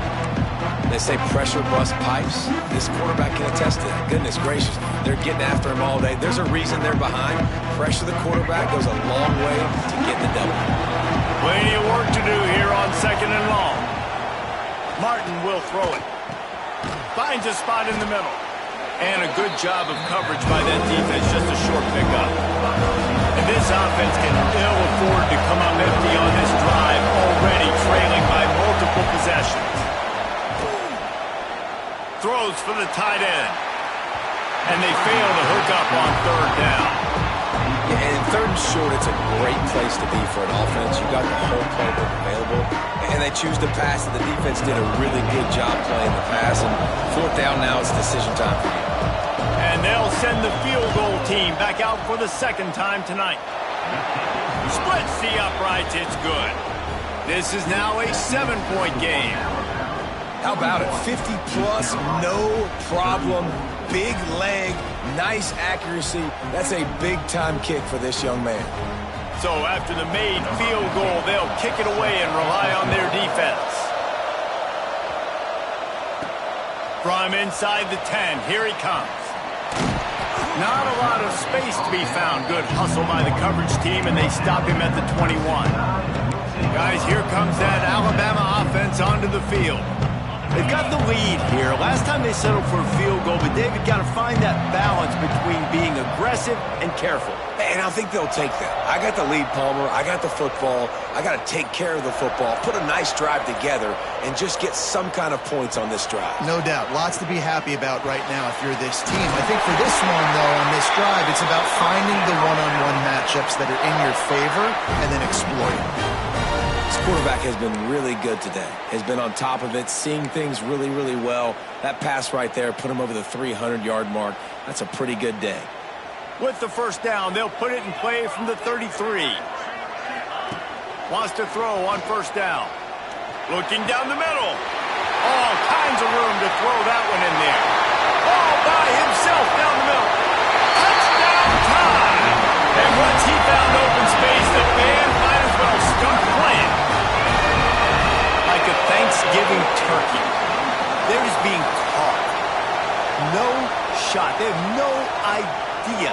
They say pressure bust pipes. This quarterback can attest to that. Goodness gracious. They're getting after him all day. There's a reason they're behind. Pressure the quarterback goes a long way to get the double. Plenty of work to do here on second and long. Martin will throw it. Finds a spot in the middle. And a good job of coverage by that defense. Just a short pickup. And this offense can ill afford to come up empty on this drive, already trailing by multiple possessions. Throws for the tight end. And they fail to hook up on third down. Yeah, and third and short, it's a great place to be for an offense. You got the whole playbook available, and they choose to pass. The defense did a really good job playing the pass, and fourth down now, it's decision time for you. And they'll send the field goal team back out for the second time tonight. Splits the uprights, it's good. This is now a 7-point game. How about it? 50-plus, no problem. Big leg, nice accuracy. That's a big-time kick for this young man. So after the made field goal, they'll kick it away and rely on their defense. From inside the 10, here he comes. Not a lot of space to be found. Good hustle by the coverage team, and they stop him at the 21. Guys, here comes that Alabama offense onto the field. They've got the lead here. Last time they settled for a field goal, but David got to find that balance between being aggressive and careful. And I think they'll take that. I got the lead, Palmer. I got the football. I got to take care of the football, put a nice drive together, and just get some kind of points on this drive. No doubt. Lots to be happy about right now if you're this team. I think for this one, though, on this drive, it's about finding the one-on-one matchups that are in your favor and then exploiting. This quarterback has been really good today. Has been on top of it, seeing things really, really well. That pass right there put him over the 300-yard mark. That's a pretty good day. With the first down, they'll put it in play from the 33. Wants to throw on first down. Looking down the middle. All kinds of room to throw that one in there. All by himself down the middle. Touchdown time! And once he found open space, the fans might as well start playing. Like a Thanksgiving turkey. They're just being caught. No shot. They have no idea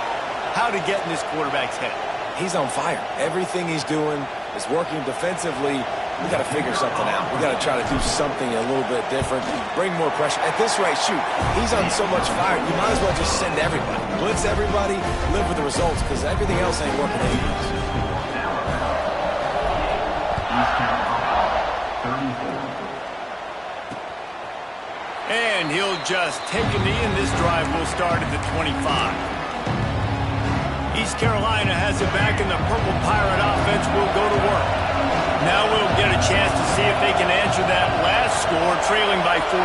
how to get in this quarterback's head. He's on fire. Everything he's doing is working defensively. We got to figure something out. We got to try to do something a little bit different. Bring more pressure. At this rate, shoot, he's on so much fire, you might as well just send everybody. Blitz everybody, live with the results, because everything else ain't working anyways. And he'll just take a knee, and this drive will start at the 25. East Carolina has it back, and the Purple Pirate offense will go to work. Now we'll get a chance to see if they can answer that last score, trailing by 14,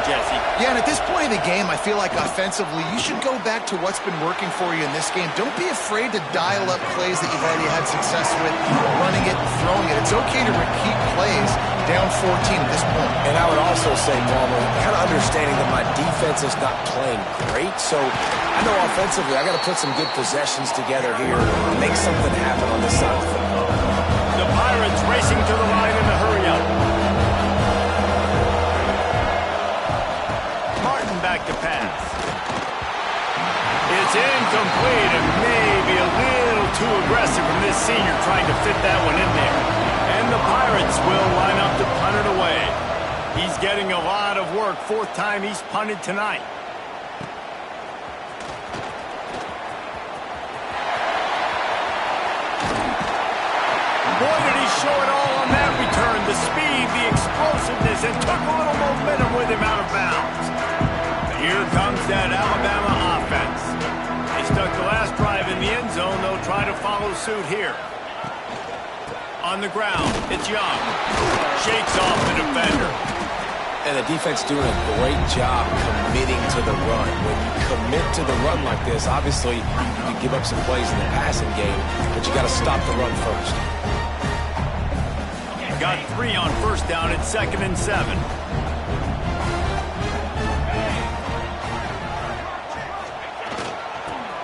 Jesse. Yeah, and at this point of the game, I feel like offensively, you should go back to what's been working for you in this game. Don't be afraid to dial up plays that you've already had success with, running it and throwing it. It's okay to repeat plays down 14 at this point. And I would also say, Palmer, kind of understanding that my defense is not playing great, so I know offensively I got to put some good possessions together here and make something happen on this side of the football. The Pirates racing to the line in the hurry-up. Martin back to pass. It's incomplete and maybe a little too aggressive from this senior trying to fit that one in there. And the Pirates will line up to punt it away. He's getting a lot of work. Fourth time he's punted tonight. Boy, did he show it all on that return. The speed, the explosiveness, and took a little momentum with him out of bounds. Here comes that Alabama offense. They stuck the last drive in the end zone. They'll try to follow suit here. On the ground, it's Young. Shakes off the defender. And the defense doing a great job committing to the run. When you commit to the run like this, obviously you can give up some plays in the passing game, but you got to stop the run first. Got 3 on first down at 2nd and 7.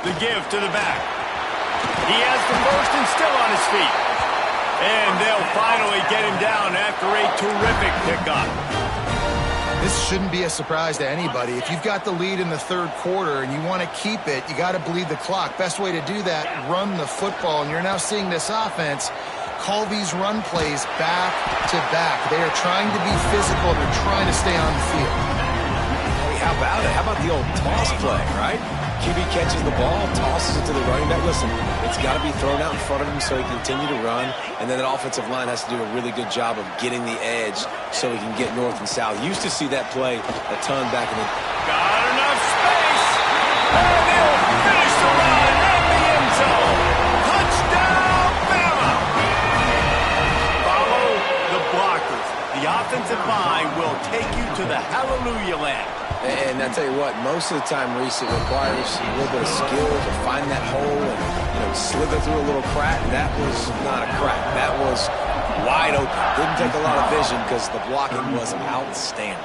The give to the back. He has the first and still on his feet. And they'll finally get him down after a terrific pickup. This shouldn't be a surprise to anybody. If you've got the lead in the third quarter and you want to keep it, you got to bleed the clock. Best way to do that, run the football. And you're now seeing this offense call these run plays back to back. They are trying to be physical. They're trying to stay on the field. Hey, how about it? How about the old toss play, right? QB catches the ball, tosses it to the running back. Listen, it's got to be thrown out in front of him so he can continue to run. And then that offensive line has to do a really good job of getting the edge so he can get north and south. Used to see that play a ton back in the... Got enough space. And they'll finish the run at the end zone. Touchdown, Bama. Follow the blockers. The offensive line will take you to the hallelujah land. And I tell you what, most of the time, Reese, it requires a little bit of skill to find that hole and, slither through a little crack. That was not a crack. That was Wide open. Didn't take a lot of vision because the blocking was outstanding.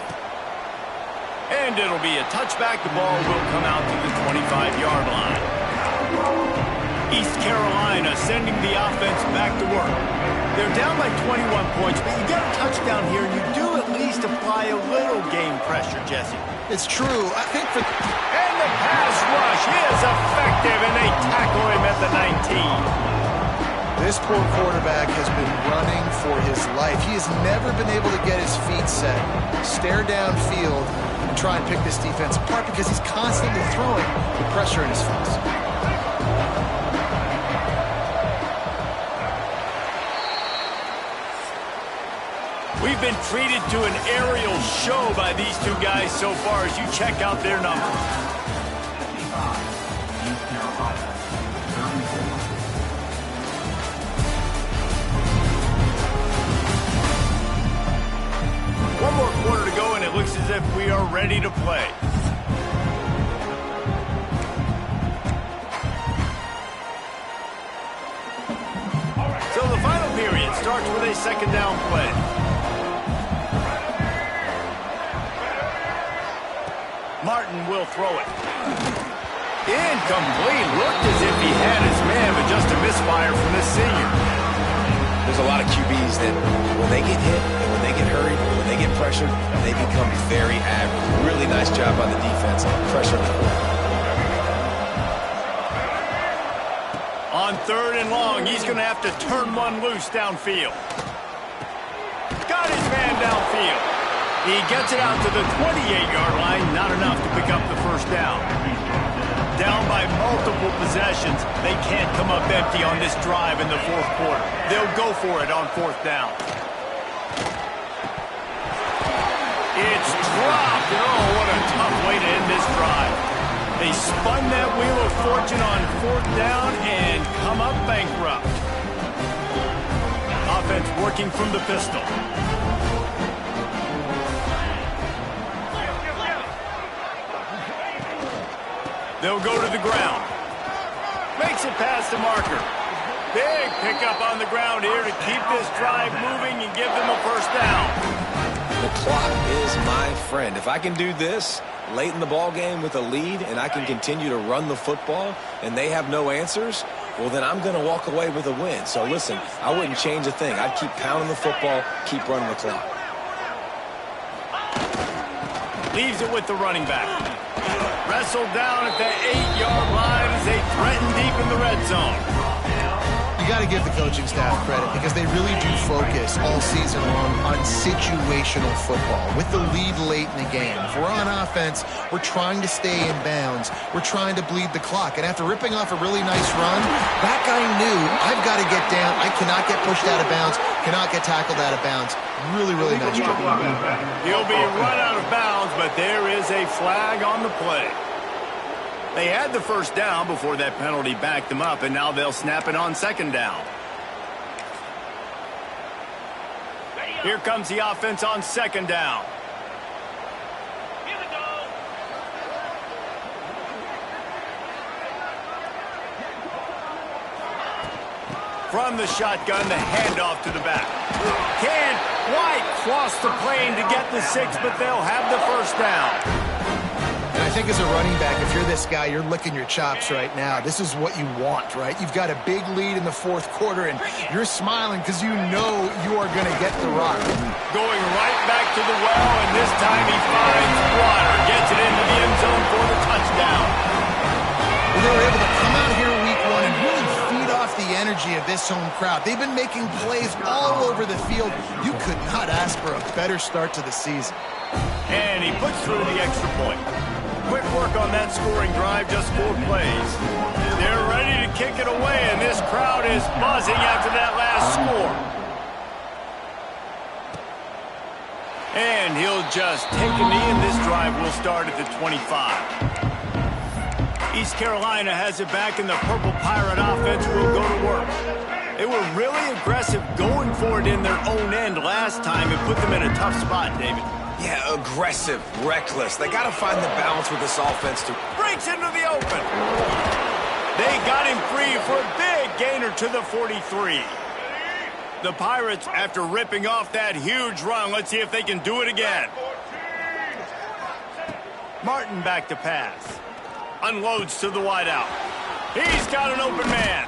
And it'll be a touchback. The ball will come out to the 25-yard line. East Carolina sending the offense back to work. They're down by 21 points, but you get a touchdown here, and you do at least apply a little game pressure, Jesse. It's true. I think for... And the pass rush is effective, and they tackle him at the 19. This poor quarterback has been running for his life. He has never been able to get his feet set, stare downfield, and try and pick this defense apart because he's constantly throwing with pressure in his face. We've been treated to an aerial show by these two guys so far as you check out their numbers. One more quarter to go, and it looks as if we are ready to play. So the final period starts with a second down play. Martin will throw it. Incomplete. Looked as if he had his man, but just a misfire from this senior. There's a lot of QBs that when they get hit and when they get hurried, when they get pressured, they become very average. Really nice job by the defense. Pressure on the quarterback. On third and long, he's going to have to turn one loose downfield. Got his man downfield. He gets it out to the 28-yard line, not enough to pick up the first down. Down by multiple possessions, they can't come up empty on this drive in the fourth quarter. They'll go for it on fourth down. It's dropped. Oh, what a tough way to end this drive. They spun that wheel of fortune on fourth down and come up bankrupt. Offense working from the pistol. They'll go to the ground. Makes it past the marker. Big pickup on the ground here to keep this drive moving and give them a first down. The clock is my friend. If I can do this late in the ball game with a lead and I can continue to run the football and they have no answers, well, then I'm going to walk away with a win. So listen, I wouldn't change a thing. I'd keep pounding the football, keep running the clock. Leaves it with the running back. Wrestled down at the 8-yard line as they threaten deep in the red zone. You got to give the coaching staff credit because they really do focus all season long on situational football with the lead late in the game. If we're on offense, we're trying to stay in bounds. We're trying to bleed the clock. And after ripping off a really nice run, that guy knew, I've got to get down. I cannot get pushed out of bounds, cannot get tackled out of bounds. Really, really nice job. He'll be run out of bounds, but there is a flag on the play. They had the first down before that penalty backed them up, and now they'll snap it on second down. Here comes the offense on second down. From the shotgun, the handoff to the back. Can't quite cross the plane to get the 6, but they'll have the first down. And I think as a running back, if you're this guy, you're licking your chops right now. This is what you want, right? You've got a big lead in the fourth quarter, and you're smiling because you know you are going to get the rock. Going right back to the well, and this time he finds water. Gets it into the end zone for the touchdown. Well, they were able to come out here week one and really feed off the energy of this home crowd. They've been making plays all over the field. You could not ask for a better start to the season. And he puts through the extra point. Quick work on that scoring drive, just 4 plays. They're ready to kick it away, and this crowd is buzzing after that last score. And he'll just take a knee, and this drive will start at the 25. East Carolina has it back, and the Purple Pirate offense will go to work. They were really aggressive going for it in their own end last time and put them in a tough spot, David. Yeah, aggressive, reckless. They got to find the balance with this offense to... Breaks into the open. They got him free for a big gainer to the 43. The Pirates, after ripping off that huge run, let's see if they can do it again. Martin back to pass. Unloads to the wideout. He's got an open man.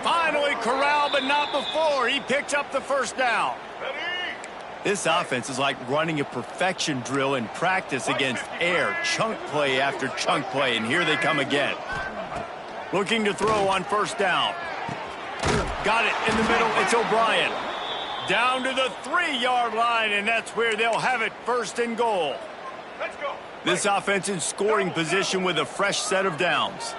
Finally corralled, but not before. He picks up the first down. This offense is like running a perfection drill in practice against air. Chunk play after chunk play, and here they come again. Looking to throw on first down. Got it in the middle. It's O'Brien. Down to the 3-yard line, and that's where they'll have it, first and goal. Let's go. This offense in scoring position with a fresh set of downs.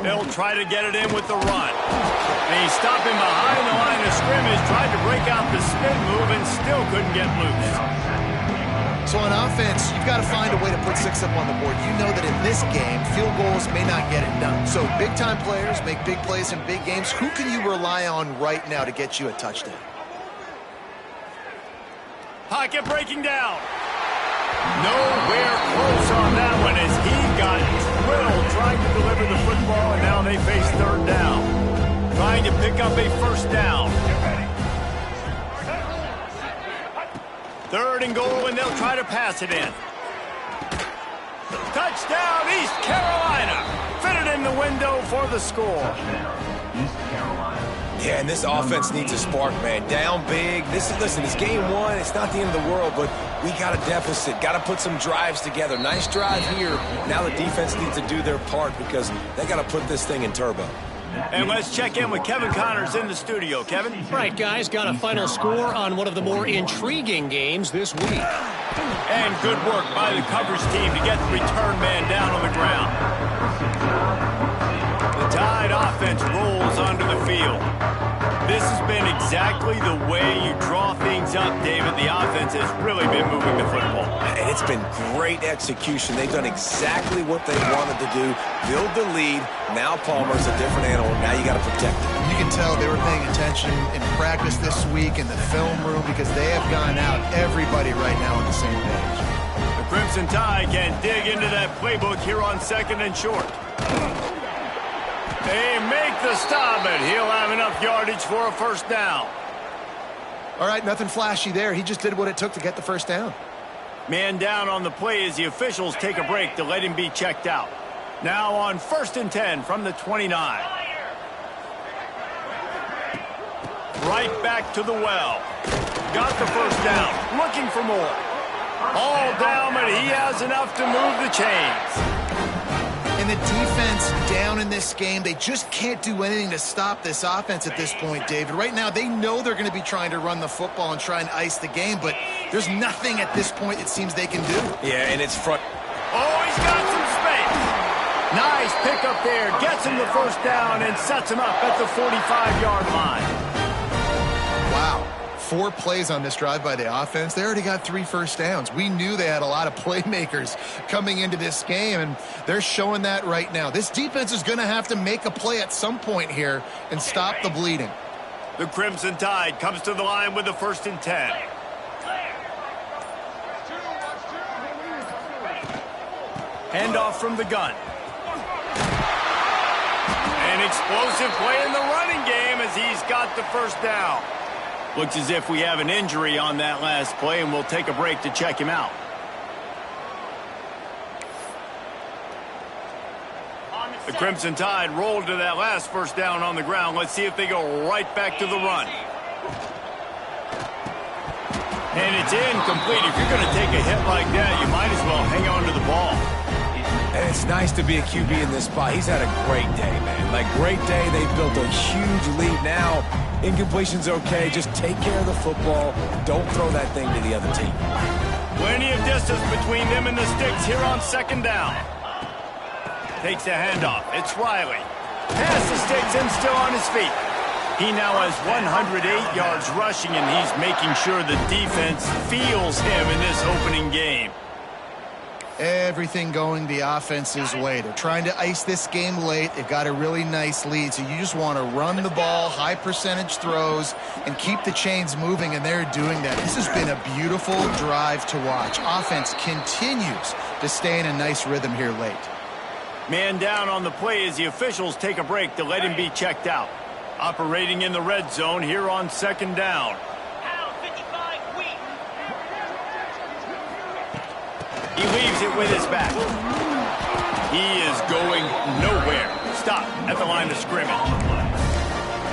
They'll try to get it in with the run. And he's stopping behind the line of scrimmage, tried to break out the spin move and still couldn't get loose. So on offense, you've got to find a way to put 6 up on the board. You know that in this game, field goals may not get it done. So big-time players make big plays in big games. Who can you rely on right now to get you a touchdown? Pocket breaking down. Nowhere close on that one as he got drilled trying to deliver the football, and now they face third down. Trying to pick up a first down. Third and goal, and they'll try to pass it in. Touchdown, East Carolina. Fitted in the window for the score. Yeah, and this offense needs a spark, man. Down big. Listen, it's game 1. It's not the end of the world, but we got a deficit. Got to put some drives together. Nice drive here. Now the defense needs to do their part because they got to put this thing in turbo. And let's check in with Kevin Connors in the studio. Kevin? Right, guys, got a final score on one of the more intriguing games this week. And good work by the coverage team to get the return man down on the ground. The Tide offense rolls onto the field. This has been exactly the way you draw things up, David. The offense has really been moving the football. And it's been great execution. They've done exactly what they wanted to do. Build the lead. Now Palmer's a different animal. Now you got to protect him. You can tell they were paying attention in practice this week in the film room because they have gone out, everybody right now on the same page. The Crimson Tide can dig into that playbook here on second and short. They make the stop, but he'll have enough yardage for a first down. All right, nothing flashy there. He just did what it took to get the first down. Man down on the play as the officials take a break to let him be checked out. Now on 1st and 10 from the 29. Right back to the well. Got the first down. Looking for more. All down, but he has enough to move the chains. And the defense down in this game, they just can't do anything to stop this offense at this point, David. Right now, they know they're going to be trying to run the football and try and ice the game, but there's nothing at this point it seems they can do. Yeah, and it's front. Oh, he's got some space. Nice pickup there. Gets him the first down and sets him up at the 45-yard line. Wow. 4 plays on this drive by the offense. They already got 3 first downs. We knew they had a lot of playmakers coming into this game, and they're showing that right now. This defense is going to have to make a play at some point here and stop the bleeding. The Crimson Tide comes to the line with the 1st and 10. Handoff from the gun. An explosive play in the running game as he's got the first down. Looks as if we have an injury on that last play, and we'll take a break to check him out. The Crimson Tide rolled to that last first down on the ground. Let's see if they go right back to the run. And it's incomplete. If you're going to take a hit like that, you might as well hang on to the ball. And it's nice to be a QB in this spot. He's had a great day, man. Like, great day. They've built a huge lead now. Incompletion's okay. Just take care of the football. Don't throw that thing to the other team. Plenty of distance between them and the sticks here on 2nd down. Takes a handoff. It's Riley. Past the sticks and still on his feet. He now has 108 yards rushing, and he's making sure the defense feels him in this opening game. Everything going the offense's way. They're trying to ice this game late. They've got a really nice lead, so you just want to run the ball, high percentage throws, and keep the chains moving, and they're doing that. This has been a beautiful drive to watch. Offense continues to stay in a nice rhythm here late. Man down on the play as the officials take a break to let him be checked out. Operating in the red zone here on second down. He leaves it with his back. He is going nowhere. Stop at the line of scrimmage.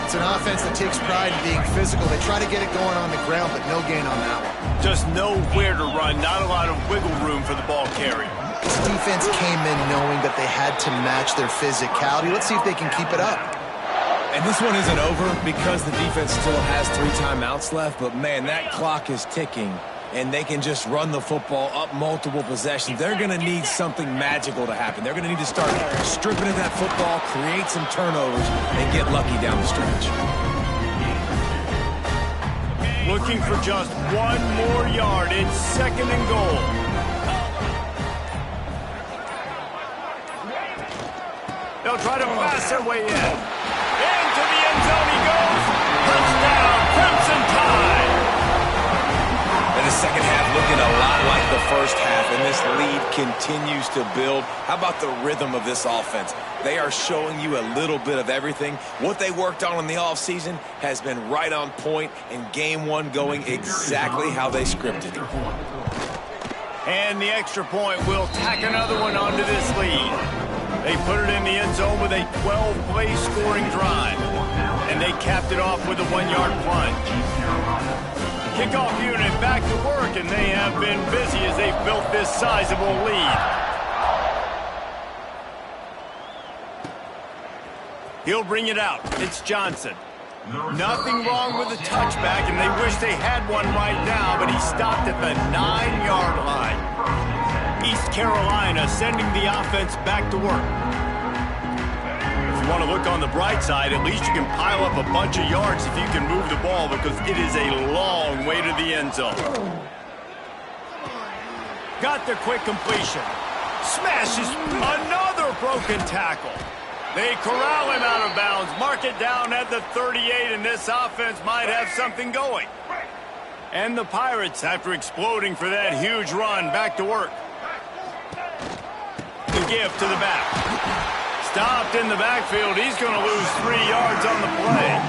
It's an offense that takes pride in being physical. They try to get it going on the ground, but no gain on that one. Just nowhere to run. Not a lot of wiggle room for the ball carrier. This defense came in knowing that they had to match their physicality. Let's see if they can keep it up. And this one isn't over because the defense still has 3 timeouts left. But, man, that clock is ticking. And they can just run the football up multiple possessions. They're going to need something magical to happen. They're going to need to start stripping at that football, create some turnovers, and get lucky down the stretch. Looking for just 1 more yard. It's second and goal. They'll try to pass their way in. Into the end zone he goes. Touchdown, Crimson Tide. And the second half looking a lot like the first half, and this lead continues to build. How about the rhythm of this offense? They are showing you a little bit of everything. What they worked on in the offseason has been right on point, and game 1 going exactly how they scripted. And the extra point will tack another one onto this lead. They put it in the end zone with a 12-play scoring drive. And they capped it off with a 1-yard plunge. Kickoff unit back to work, and they have been busy as they've built this sizable lead. He'll bring it out. It's Johnson. Nothing wrong with the touchback, and they wish they had one right now, but he stopped at the 9-yard line. East Carolina sending the offense back to work. If you want to look on the bright side, at least you can pile up a bunch of yards if you can move the ball, because it is a long way to the end zone. Got the quick completion. Smashes another broken tackle. They corral him out of bounds, mark it down at the 38, and this offense might have something going. And the Pirates, after exploding for that huge run, back to work. The give to the back. Stopped in the backfield. He's going to lose 3 yards on the play.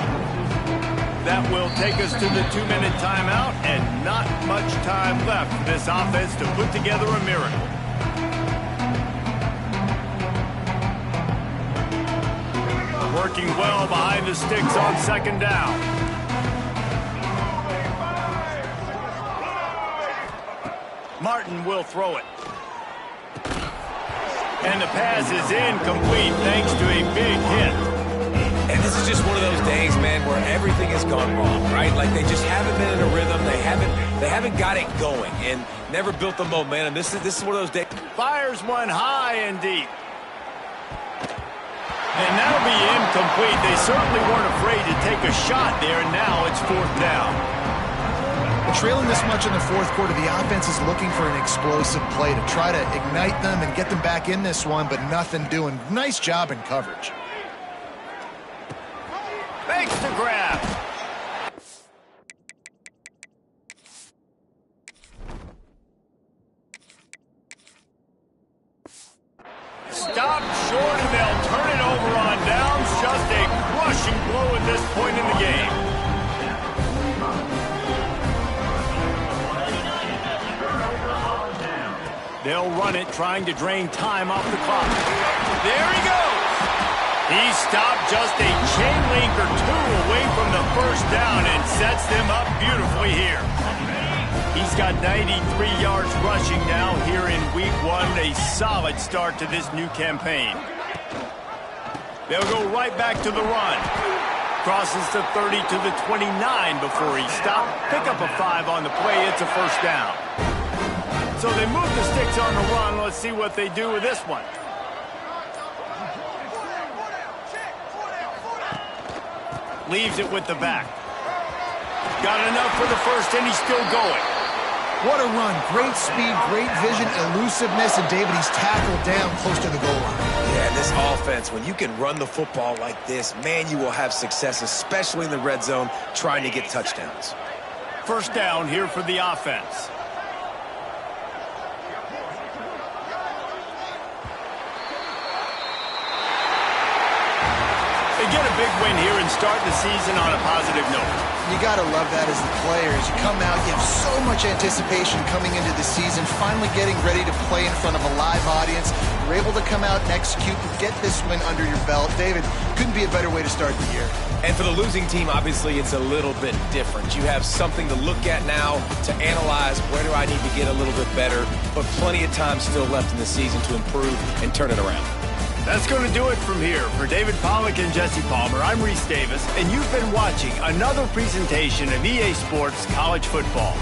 That will take us to the 2-minute timeout, and not much time left for this offense to put together a miracle. Working well behind the sticks on second down. Martin will throw it. And the pass is incomplete thanks to a big hit. And this is just one of those days, man, where everything has gone wrong, right? Like they just haven't been in a rhythm. They haven't got it going and never built the momentum. This is one of those days. Fires one high and deep. And that'll be incomplete. They certainly weren't afraid to take a shot there, and now it's 4th down. Trailing this much in the 4th quarter, the offense is looking for an explosive play to try to ignite them and get them back in this one, but nothing doing. Nice job in coverage. Makes the grab. Stopped short, and they'll turn it over on downs. Just a crushing blow at this point in the game. They'll run it, trying to drain time off the clock. There he goes. He stopped just a chain link or 2 away from the first down and sets them up beautifully here. He's got 93 yards rushing now here in week 1. A solid start to this new campaign. They'll go right back to the run. Crosses the 30 to the 29 before he stopped. Pick up a 5 on the play. It's a first down. So they move the sticks on the run. Let's see what they do with this one. Leaves it with the back. Got enough for the first, and he's still going. What a run. Great speed, great vision, elusiveness, and David, he's tackled down close to the goal line. Yeah, this offense, when you can run the football like this, man, you will have success, especially in the red zone, trying to get touchdowns. First down here for the offense. They get a big win here and start the season on a positive note. You got to love that as the players. You come out, you have so much anticipation coming into the season, finally getting ready to play in front of a live audience. You're able to come out and execute and get this win under your belt. David, couldn't be a better way to start the year. And for the losing team, obviously, it's a little bit different. You have something to look at now to analyze where do I need to get a little bit better, but plenty of time still left in the season to improve and turn it around. That's going to do it from here. For David Pollack and Jesse Palmer, I'm Reese Davis, and you've been watching another presentation of EA Sports College Football.